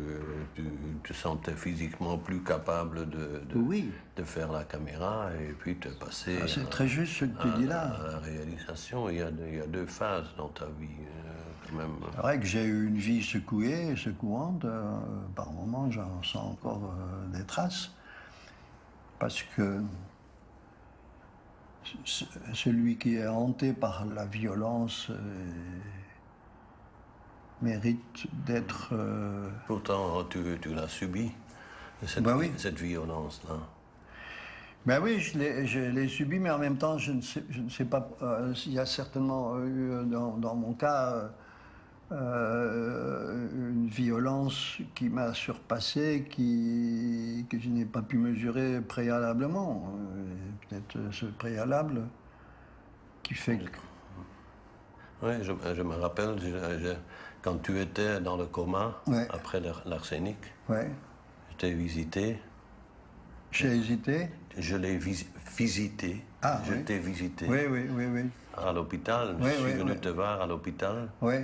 [SPEAKER 12] te sentais physiquement plus capable de faire la caméra, et puis tu es passé
[SPEAKER 13] c'est très juste ce que tu dis là.
[SPEAKER 12] À la réalisation. Il y a deux phases dans ta vie, quand même.
[SPEAKER 13] C'est vrai que j'ai eu une vie secouée, secouante. Par moments, j'en sens encore des traces. Parce que celui qui est hanté par la violence mérite d'être...
[SPEAKER 12] Pourtant, tu l'as subi, cette violence-là.
[SPEAKER 13] Ben oui, je l'ai subi, mais en même temps, je ne sais pas... il y a certainement eu, dans mon cas, une violence qui m'a surpassé, que je n'ai pas pu mesurer préalablement. Peut-être ce préalable qui fait que...
[SPEAKER 12] Oui, je me rappelle, quand tu étais dans le coma,
[SPEAKER 1] Ouais.
[SPEAKER 12] après l'arsenic,
[SPEAKER 1] Ouais.
[SPEAKER 12] je t'ai visité.
[SPEAKER 1] J'ai hésité.
[SPEAKER 12] Je l'ai visité.
[SPEAKER 1] Ah,
[SPEAKER 12] je
[SPEAKER 1] oui.
[SPEAKER 12] t'ai visité.
[SPEAKER 1] Oui, oui, oui, oui.
[SPEAKER 12] À l'hôpital.
[SPEAKER 1] Oui,
[SPEAKER 12] je suis
[SPEAKER 1] oui,
[SPEAKER 12] venu
[SPEAKER 1] oui.
[SPEAKER 12] te voir à l'hôpital.
[SPEAKER 1] Oui.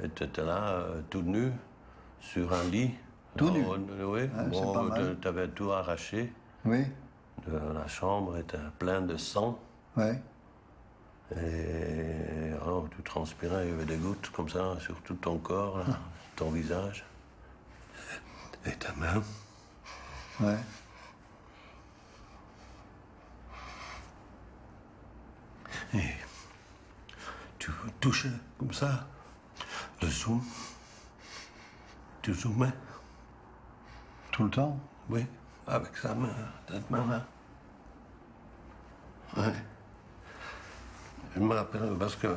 [SPEAKER 12] Et tu étais là, tout nu, sur un lit.
[SPEAKER 1] Tout nu.
[SPEAKER 12] Oui.
[SPEAKER 1] Ah, c'est pas mal.
[SPEAKER 12] Tu avais tout arraché.
[SPEAKER 1] Oui.
[SPEAKER 12] La chambre était pleine de sang.
[SPEAKER 1] Oui.
[SPEAKER 12] Et alors, tu transpirais, il y avait des gouttes comme ça sur tout ton corps, là, ton visage. Et ta main.
[SPEAKER 1] Ouais.
[SPEAKER 12] Et tu touchais comme ça le zoom. Tu zoomais.
[SPEAKER 1] Tout le temps?
[SPEAKER 12] Oui, avec sa main, cette main-là. Ouais. Je me rappelle parce que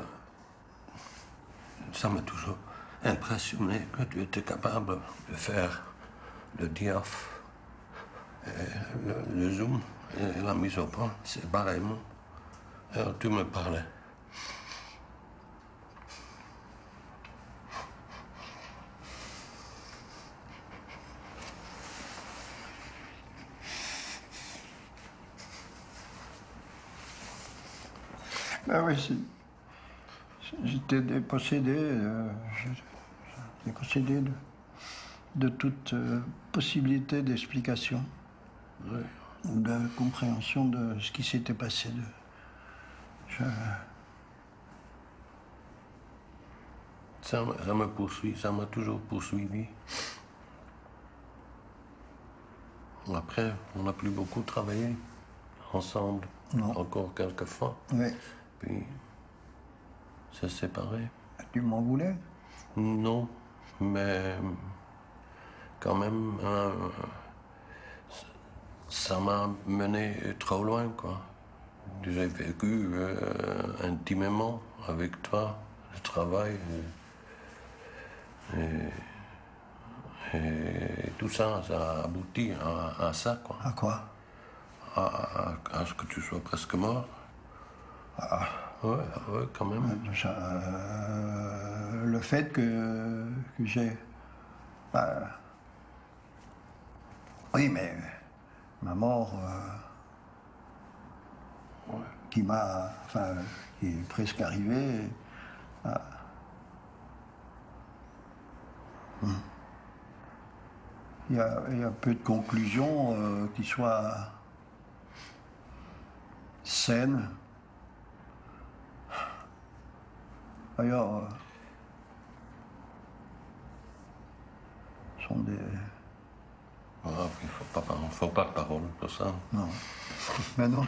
[SPEAKER 12] ça m'a toujours impressionné que tu étais capable de faire le die-off, le zoom et la mise au point, c'est pareillement. Alors tu me parlais.
[SPEAKER 1] Ben oui, j'étais dépossédé, de toute possibilité d'explication, de compréhension de ce qui s'était passé.
[SPEAKER 12] Ça me poursuit, ça m'a toujours poursuivi. Après, on n'a plus beaucoup travaillé ensemble, encore quelques fois.
[SPEAKER 1] Oui.
[SPEAKER 12] Puis, s'est séparé.
[SPEAKER 1] Tu m'en voulais?
[SPEAKER 12] Non, mais quand même, ça m'a mené trop loin, quoi. J'ai vécu intimement avec toi, le travail. Et tout ça, ça a abouti à ça, quoi.
[SPEAKER 1] À quoi?
[SPEAKER 12] À ce que tu sois presque mort. Ouais, quand même.
[SPEAKER 1] Le fait que j'ai... oui, mais ma mort, qui m'a... Enfin, qui est presque arrivée... Il y a peu de conclusions qui soient saines. D'ailleurs, sont des...
[SPEAKER 12] Il ne faut pas de parole pour ça.
[SPEAKER 1] Non. Mais non.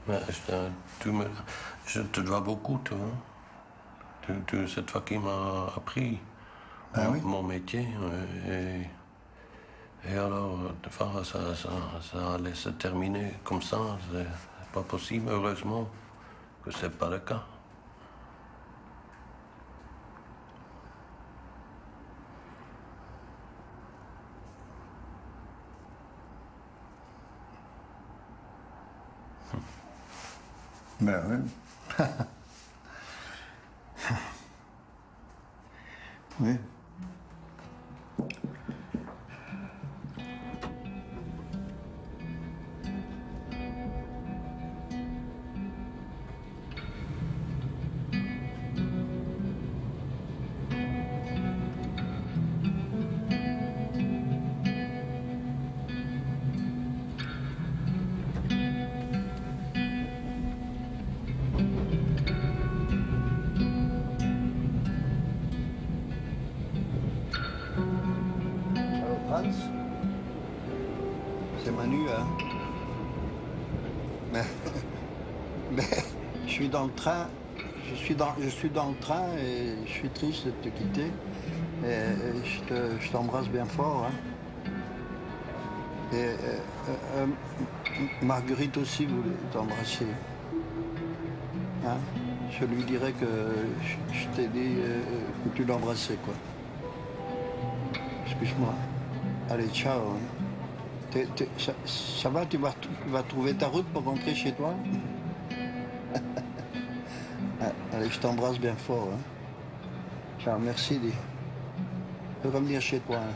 [SPEAKER 12] Mais je te dois beaucoup, toi. C'est toi qui m'as appris mon métier. Et alors, de fois, ça allait se terminer comme ça. C'est pas possible, heureusement, que c'est pas le cas.
[SPEAKER 1] Ben oui. Oui. C'est Manu, hein. Mais je suis dans le train, je suis dans le train et je suis triste de te quitter. Et je t'embrasse bien fort, hein. Et Marguerite aussi voulait t'embrasser. Hein? Je lui dirais que je t'ai dit que tu l'embrassais, quoi. Excuse-moi.
[SPEAKER 13] Allez, ciao. Hein. Ça va, tu vas trouver ta route pour rentrer chez toi? Allez, je t'embrasse bien fort. Hein. Ciao, merci. Tu peux revenir chez toi. Hein.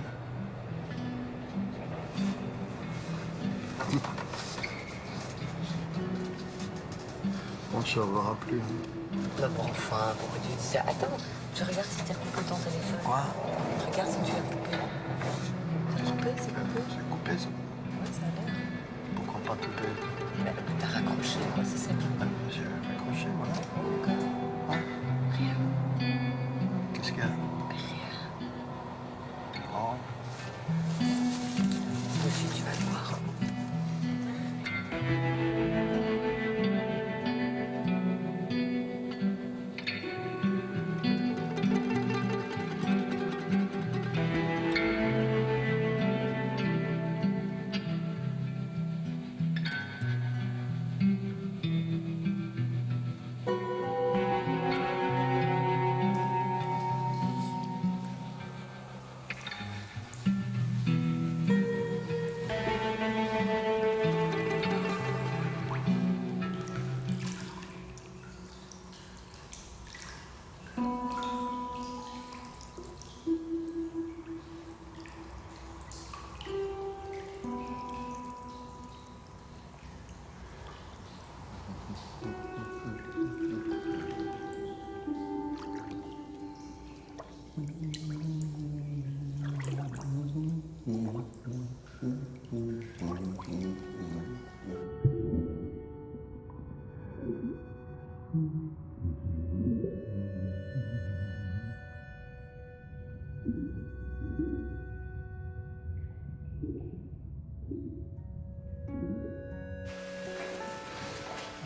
[SPEAKER 13] On ne se reverra plus. Hein.
[SPEAKER 2] Non, bon, enfin, pourquoi tu dis ça? Attends, je regarde si tu as coupé ton téléphone.
[SPEAKER 13] Quoi?
[SPEAKER 2] Regarde si tu l'as coupé. C'est coupé, c'est coupé?
[SPEAKER 13] C'est coupé, ça?
[SPEAKER 2] Ouais, ça a l'air.
[SPEAKER 13] Pourquoi pas couper?
[SPEAKER 2] T'as raccroché, quoi, c'est ça qui me...
[SPEAKER 13] J'ai raccroché, voilà.
[SPEAKER 2] D'accord.
[SPEAKER 13] Ouais.
[SPEAKER 2] Rien.
[SPEAKER 13] Qu'est-ce qu'il y a?
[SPEAKER 2] Rien.
[SPEAKER 13] Oh.
[SPEAKER 2] Aussi, tu vas le voir.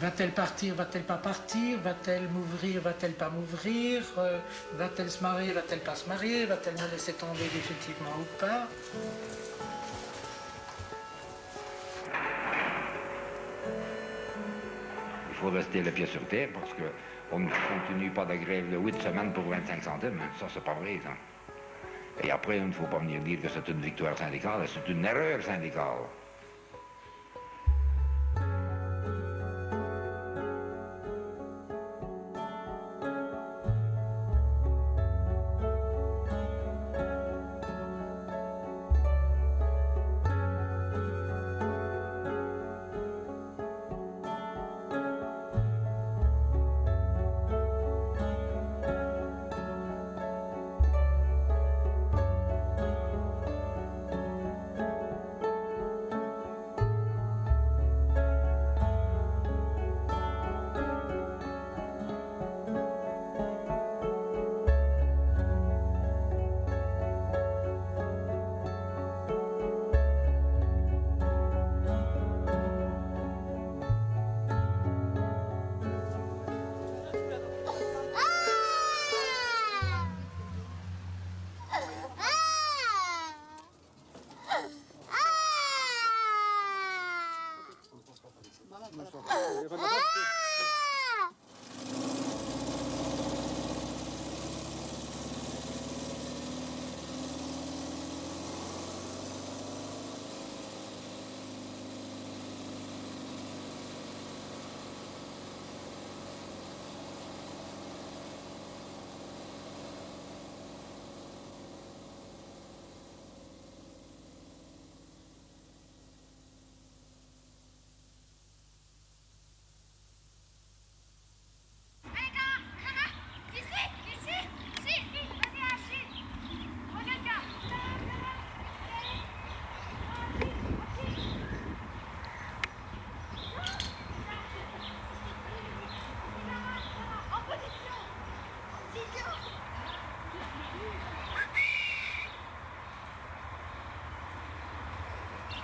[SPEAKER 8] Va-t-elle partir, va-t-elle pas partir? Va-t-elle m'ouvrir, va-t-elle pas m'ouvrir? Va-t-elle se marier, va-t-elle pas se marier? Va-t-elle me laisser tomber définitivement ou pas?
[SPEAKER 9] Il faut rester le pied sur terre parce qu'on ne continue pas de grève de 8 semaines pour 25 centimes. Ça, c'est pas vrai, ça. Et après, il ne faut pas venir dire que c'est une victoire syndicale, c'est une erreur syndicale.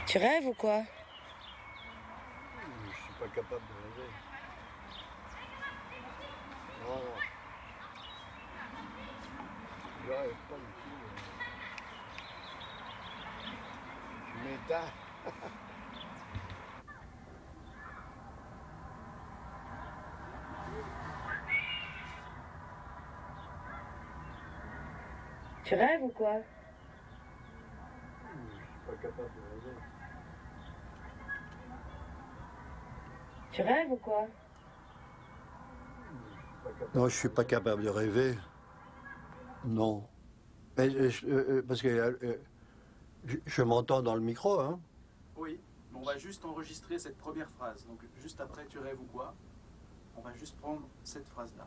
[SPEAKER 2] Tu rêves ou quoi?
[SPEAKER 13] Je suis pas capable de rêver. Non, non. Je rêve pas du tout. Je m'éteins.
[SPEAKER 2] Tu rêves ou quoi?
[SPEAKER 13] Je capable de rêver.
[SPEAKER 2] Tu rêves ou quoi?
[SPEAKER 1] Non, je suis pas capable de rêver. Non. Parce que je m'entends dans le micro, hein.
[SPEAKER 3] Oui, on va juste enregistrer cette première phrase. Donc juste après, tu rêves ou quoi? On va juste prendre cette phrase-là.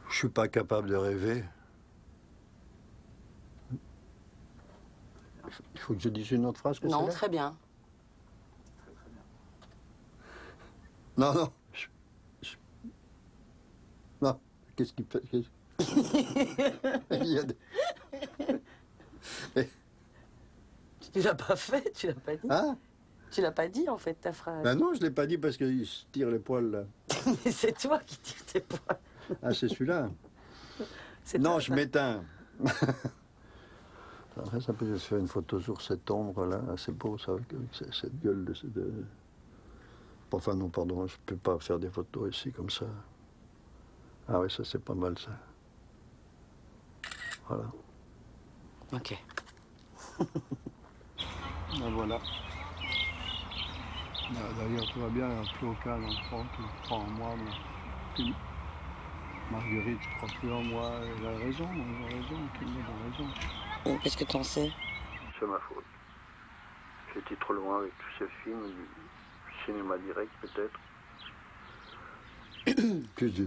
[SPEAKER 1] Je suis pas capable de rêver. Il faut que je dise une autre phrase que
[SPEAKER 2] Non,
[SPEAKER 1] celle-là?
[SPEAKER 2] très bien.
[SPEAKER 3] Très très bien.
[SPEAKER 1] Non, non. Non. Qu'est-ce qu'il fait? Il y a des...
[SPEAKER 2] Tu l'as pas fait, tu l'as pas dit.
[SPEAKER 1] Hein?
[SPEAKER 2] Tu l'as pas dit en fait ta phrase.
[SPEAKER 1] Ben non, je l'ai pas dit parce qu'il se tire les poils là.
[SPEAKER 2] C'est toi qui tires tes poils.
[SPEAKER 1] Ah, c'est celui-là?
[SPEAKER 2] Non,
[SPEAKER 1] je m'éteins. Après, ça peut se faire une photo sur cette ombre là. C'est beau ça, avec cette gueule de... Enfin non, pardon, je peux pas faire des photos ici comme ça. Ah oui, ça c'est pas mal ça. Voilà.
[SPEAKER 2] Ok.
[SPEAKER 1] Ben voilà. D'ailleurs, tout va bien, il n'y a plus aucun enfant qui croit en moi. Mais... Marguerite, je crois plus en moi. Elle a raison, tout le monde a raison.
[SPEAKER 2] Qu'est-ce que t'en sais?
[SPEAKER 1] C'est ma faute. J'ai été trop loin avec tous ces films, du cinéma direct peut-être.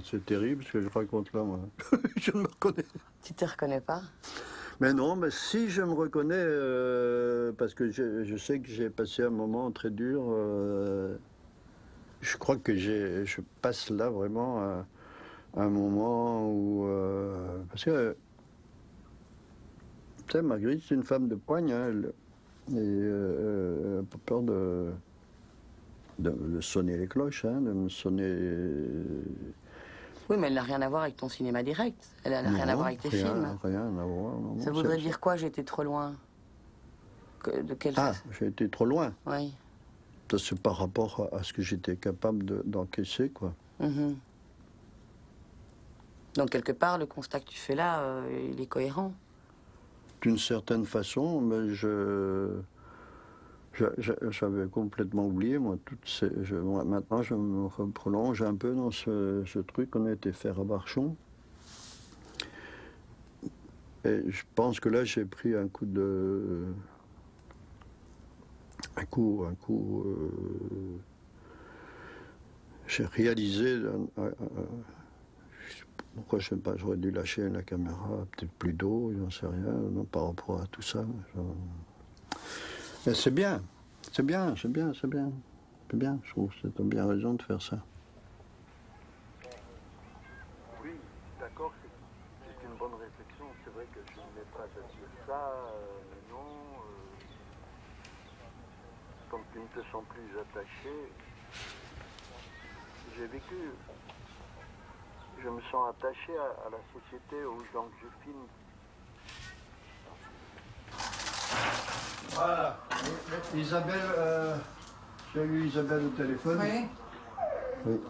[SPEAKER 1] C'est terrible ce que je raconte là, moi. Je ne me reconnais.
[SPEAKER 2] Tu te reconnais pas?
[SPEAKER 1] Mais non, mais si je me reconnais, parce que je sais que j'ai passé un moment très dur. Je crois que je passe là vraiment un moment où... parce que, tu sais, Marguerite, c'est une femme de poigne, hein, elle n'a pas peur de sonner les cloches, hein, de me sonner...
[SPEAKER 2] Oui, mais elle n'a rien à voir avec ton cinéma direct. Elle n'a rien à voir avec tes films.
[SPEAKER 1] Rien à voir. Non,
[SPEAKER 2] Ça voudrait dire quoi, j'étais trop loin? De quelle façon?
[SPEAKER 1] J'ai été trop loin.
[SPEAKER 2] Oui.
[SPEAKER 1] Ça, c'est par rapport à ce que j'étais capable d'encaisser, quoi.
[SPEAKER 2] Mm-hmm. Donc, quelque part, le constat que tu fais là, il est cohérent.
[SPEAKER 1] D'une certaine façon, mais j'avais complètement oublié, moi, maintenant je me prolonge un peu dans ce truc qu'on a été faire à Barchon. Et je pense que là, j'ai pris un coup de... J'ai réalisé... Pourquoi, je sais pas, j'aurais dû lâcher la caméra, peut-être plus d'eau, j'en sais rien, non, par rapport à tout ça. Mais c'est bien, je trouve que tu as bien raison de faire ça. Oui, d'accord, c'est une bonne réflexion, c'est vrai que je ne l'ai pas dire ça, mais non, quand tu ne te sens plus attaché, j'ai vécu... Je me sens attaché à la société, aux gens que je filme. Voilà. Isabelle, j'ai eu Isabelle au téléphone.
[SPEAKER 20] Oui.
[SPEAKER 1] Oui.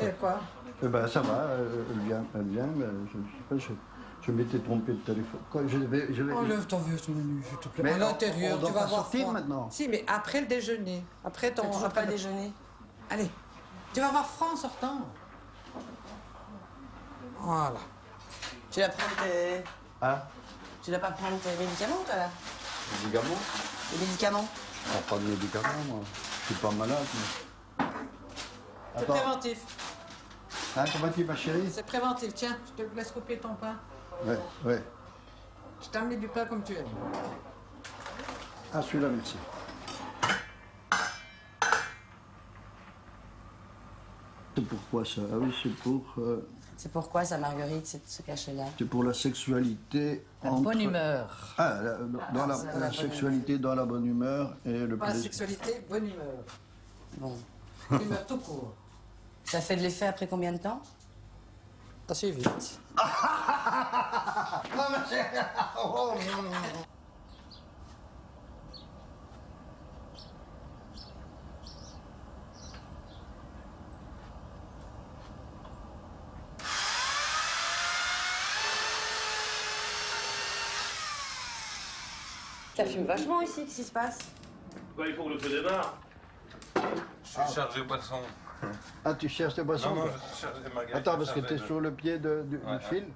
[SPEAKER 20] Et quoi?
[SPEAKER 1] Eh ben ça va, elle vient, mais je m'étais trompé de téléphone. Quoi,
[SPEAKER 20] Enlève ton veste menu, s'il te plaît.
[SPEAKER 1] Mais
[SPEAKER 20] à l'intérieur,
[SPEAKER 1] on
[SPEAKER 20] tu
[SPEAKER 1] doit
[SPEAKER 20] vas
[SPEAKER 1] pas
[SPEAKER 20] voir
[SPEAKER 1] sortir
[SPEAKER 20] froid.
[SPEAKER 1] maintenant.
[SPEAKER 20] Si, mais après le déjeuner. Après ton...
[SPEAKER 2] Toujours pas déjeuner.
[SPEAKER 20] Allez, tu vas voir froid en sortant. Voilà.
[SPEAKER 2] Tu vas prendre tes...
[SPEAKER 1] Hein?
[SPEAKER 2] Tu vas pas prendre tes médicaments, toi, là?
[SPEAKER 1] Médicaments?
[SPEAKER 2] Les médicaments?
[SPEAKER 1] Je prends pas de médicaments, moi. Je suis pas malade, mais...
[SPEAKER 20] C'est préventif.
[SPEAKER 1] Hein, comment tu vas, chérie?
[SPEAKER 20] C'est préventif. Tiens, je te laisse couper ton pain.
[SPEAKER 1] Ouais.
[SPEAKER 20] Je t'ai amené du pain comme tu aimes.
[SPEAKER 1] Ah, celui-là, merci. C'est pourquoi ça? Ah oui, c'est pour...
[SPEAKER 2] C'est pourquoi ça, Marguerite, ce cachet-là?
[SPEAKER 1] C'est pour la sexualité...
[SPEAKER 20] La bonne humeur.
[SPEAKER 1] Ah, dans la sexualité, dans la bonne humeur et le
[SPEAKER 20] Pas la
[SPEAKER 1] plaisir.
[SPEAKER 20] sexualité, bonne humeur.
[SPEAKER 2] Bon.
[SPEAKER 20] Humeur tout court.
[SPEAKER 2] Ça fait de l'effet après combien de temps?
[SPEAKER 20] Assez vite.
[SPEAKER 2] Ça fume vachement ici, qu'est-ce qui se passe?
[SPEAKER 10] Il faut que le feu démarre.
[SPEAKER 11] Je suis chargé poisson.
[SPEAKER 13] Ah, tu cherches des boissons?
[SPEAKER 11] Non, je cherche des marguerites.
[SPEAKER 13] Attends, parce que tu es sur le pied du fil.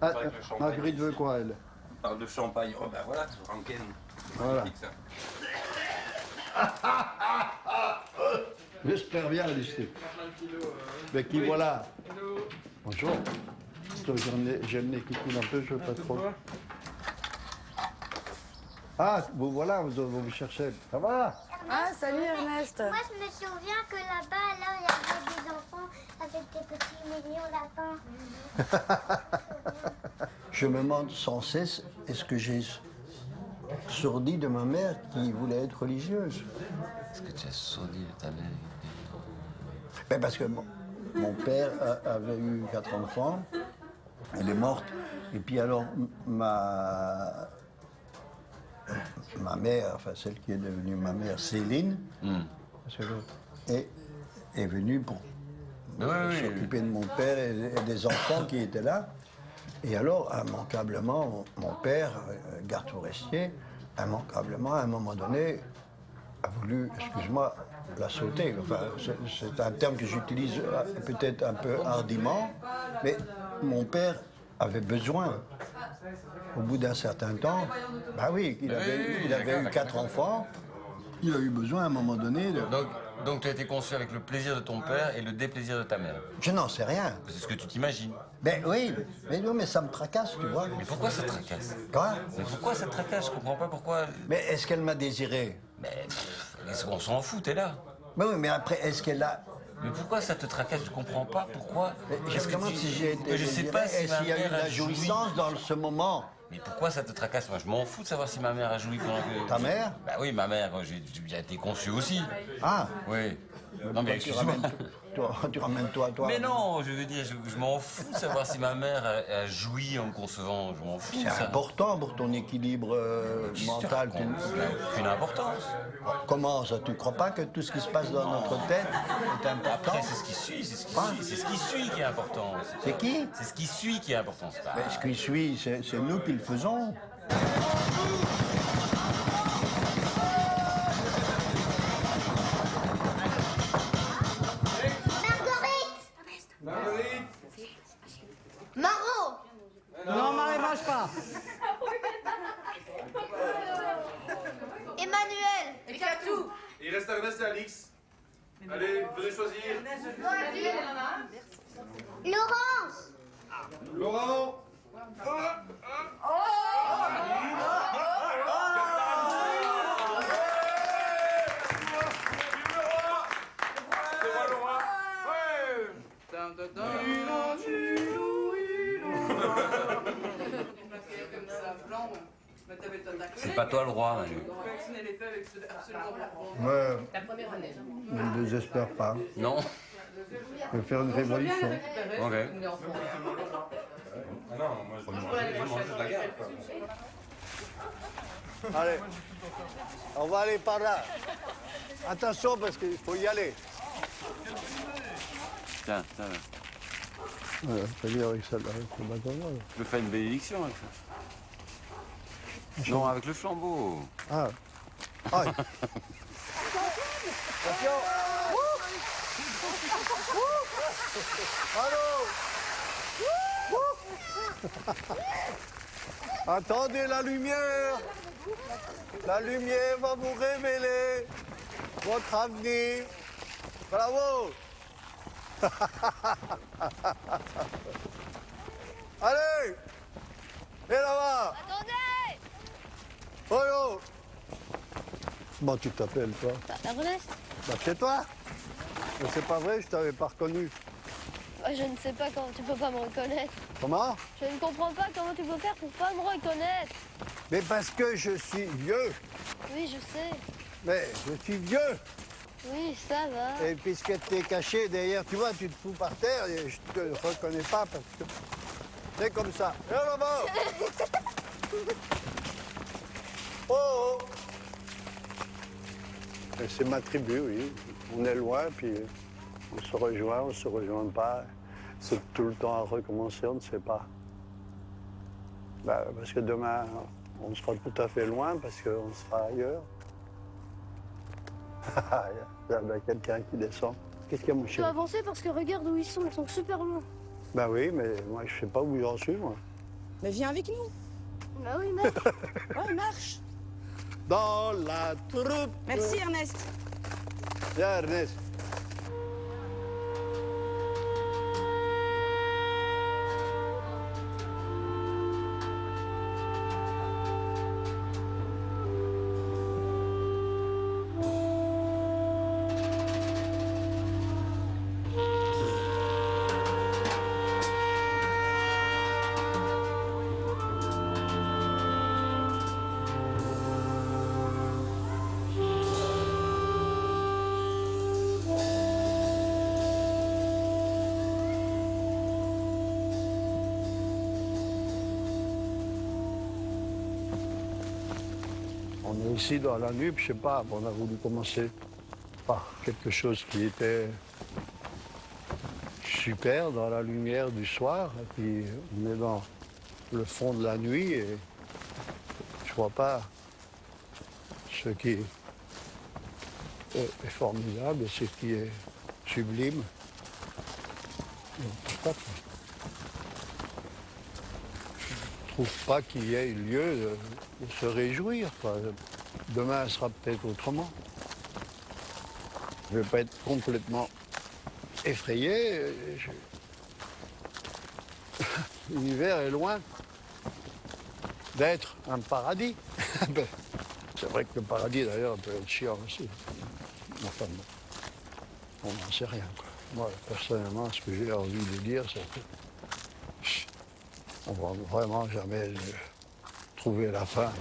[SPEAKER 13] Ah, Marguerite veut quoi, elle?
[SPEAKER 11] On parle de champagne. Oh, ben voilà, Ranken.
[SPEAKER 13] Voilà. J'espère bien, Lucie. Mais qui voilà? Bonjour. J'ai le nez qui coule un peu, je veux pas trop. Ah, vous voilà, vous cherchez. Ça va?
[SPEAKER 2] Ah, salut Ernest.
[SPEAKER 15] Moi, je me souviens que là-bas, là, il y avait des enfants avec des petits mignons lapins.
[SPEAKER 1] Je me demande sans cesse, est-ce que j'ai sourdi de ma mère qui voulait être religieuse?
[SPEAKER 11] Est-ce que tu as sourdi de ta mère?
[SPEAKER 1] Ben parce que mon père avait eu 4 enfants, elle est morte, et puis alors ma mère, enfin celle qui est devenue ma mère, Céline, est venue pour s'occuper de mon père et des enfants qui étaient là. Et alors, immanquablement, mon père, garde forestier, immanquablement, à un moment donné, a voulu, excuse-moi, la sauter. Enfin, c'est un terme que j'utilise peut-être un peu hardiment, mais mon père avait besoin, au bout d'un certain temps, bah oui, il avait eu 4 enfants, il a eu besoin à un moment donné de...
[SPEAKER 11] Donc tu as été conçu avec le plaisir de ton père et le déplaisir de ta mère.
[SPEAKER 1] Je n'en sais rien.
[SPEAKER 11] C'est ce que tu t'imagines.
[SPEAKER 1] Ben oui, mais non, mais ça me tracasse, tu vois.
[SPEAKER 11] Mais pourquoi ça te tracasse?
[SPEAKER 1] Quoi?
[SPEAKER 11] Mais pourquoi ça te tracasse? Je comprends pas pourquoi.
[SPEAKER 1] Mais est-ce qu'elle m'a désiré?
[SPEAKER 11] Mais on s'en fout, t'es là.
[SPEAKER 1] Ben oui, mais après, est-ce qu'elle a...
[SPEAKER 11] Mais pourquoi ça te tracasse? Je comprends pas pourquoi.
[SPEAKER 1] Je me demande si j'ai été
[SPEAKER 11] je sais
[SPEAKER 1] désiré,
[SPEAKER 11] pas si
[SPEAKER 1] est-ce qu'il y a eu de la jouissance dans ce moment?
[SPEAKER 11] Mais pourquoi ça te tracasse? Moi, je m'en fous de savoir si ma mère a joui pendant que...
[SPEAKER 1] Ta mère?
[SPEAKER 11] Bah oui, ma mère, j'ai été conçu aussi.
[SPEAKER 1] Ah.
[SPEAKER 11] Oui. Non, mais excuse-moi.
[SPEAKER 1] Tu ramènes toi.
[SPEAKER 11] Mais non, je veux dire, je m'en fous de savoir si ma mère a joui en me concevant. Je m'en fous.
[SPEAKER 1] C'est important pour ton équilibre mental.
[SPEAKER 11] Ça n'a aucune importance.
[SPEAKER 1] Comment ça? Tu crois pas que tout ce qui se passe dans notre tête est important?
[SPEAKER 11] Après, c'est ce qui suit, c'est ce qui suit qui est important.
[SPEAKER 1] C'est qui?
[SPEAKER 11] C'est ce qui suit qui est important.
[SPEAKER 1] Mais ce qui suit, c'est nous qui le faisons.
[SPEAKER 15] Margot!
[SPEAKER 20] Non, Marie, mange pas.
[SPEAKER 15] Emmanuel!
[SPEAKER 23] Et Katou.
[SPEAKER 10] Il reste Ernest et Alix. Allez, venez choisir.
[SPEAKER 15] Laurence!
[SPEAKER 10] Laurent.
[SPEAKER 11] C'est pas toi le roi, Manu.
[SPEAKER 1] Ouais.
[SPEAKER 23] La première année.
[SPEAKER 1] Ne désespère pas.
[SPEAKER 11] Non.
[SPEAKER 1] Je vais faire une révolution.
[SPEAKER 11] Ok.
[SPEAKER 10] Ah non, moi je mange de la garde.
[SPEAKER 1] Allez, on va aller par là. Attention parce qu'il faut y aller.
[SPEAKER 11] Tiens.
[SPEAKER 1] Ouais, c'est-à-dire avec ça, avec ce bâton-là.
[SPEAKER 11] Je peux faire une bénédiction avec ça. Non, avec le flambeau.
[SPEAKER 1] Ah. Aïe. Attention. Allô. Attendez la lumière. La lumière va vous révéler votre avenir. Bravo. Allez. Et là-bas.
[SPEAKER 15] Attendez!
[SPEAKER 1] Oh yo. Comment tu t'appelles, toi?
[SPEAKER 15] Ernest?
[SPEAKER 1] Bah, c'est toi. Mais c'est pas vrai, je t'avais pas reconnu.
[SPEAKER 15] Je ne sais pas comment tu peux pas me reconnaître.
[SPEAKER 1] Comment?
[SPEAKER 15] Je ne comprends pas comment tu peux faire pour pas me reconnaître.
[SPEAKER 1] Mais parce que je suis vieux.
[SPEAKER 15] Oui, je sais.
[SPEAKER 1] Mais je suis vieux.
[SPEAKER 15] Oui, ça va.
[SPEAKER 1] Et puisque tu es caché derrière, tu vois, tu te fous par terre et je te reconnais pas parce que c'est comme ça. Et là-bas. Oh. Et c'est ma tribu, oui. On est loin, puis on se rejoint pas. C'est tout le temps à recommencer, on ne sait pas. Bah, parce que demain,
[SPEAKER 13] on sera tout à fait loin parce qu'on sera ailleurs. Il y a quelqu'un qui descend. Qu'est-ce qu'il y a, mon
[SPEAKER 15] Tu
[SPEAKER 13] chéri?
[SPEAKER 15] dois avancer parce que regarde où ils sont super loin.
[SPEAKER 13] Ben oui, mais moi je sais pas où j'en suis, moi.
[SPEAKER 2] Mais viens avec nous.
[SPEAKER 15] Bah oui, mec.
[SPEAKER 2] Ouais, marche.
[SPEAKER 13] Dans la troupe.
[SPEAKER 2] Merci Ernest.
[SPEAKER 13] Viens, Ernest. On est ici dans la nuit, puis je sais pas, on a voulu commencer par quelque chose qui était super dans la lumière du soir, et puis on est dans le fond de la nuit, et je vois pas ce qui est formidable et ce qui est sublime. Je trouve pas qu'il y ait lieu de se réjouir, quoi. Demain sera peut-être autrement. Je ne vais pas être complètement effrayé. L'univers est loin d'être un paradis. C'est vrai que le paradis, d'ailleurs, peut être chiant aussi. Enfin, bon, on n'en sait rien, quoi. Moi, personnellement, ce que j'ai envie de dire, c'est que on ne va vraiment jamais trouver la fin.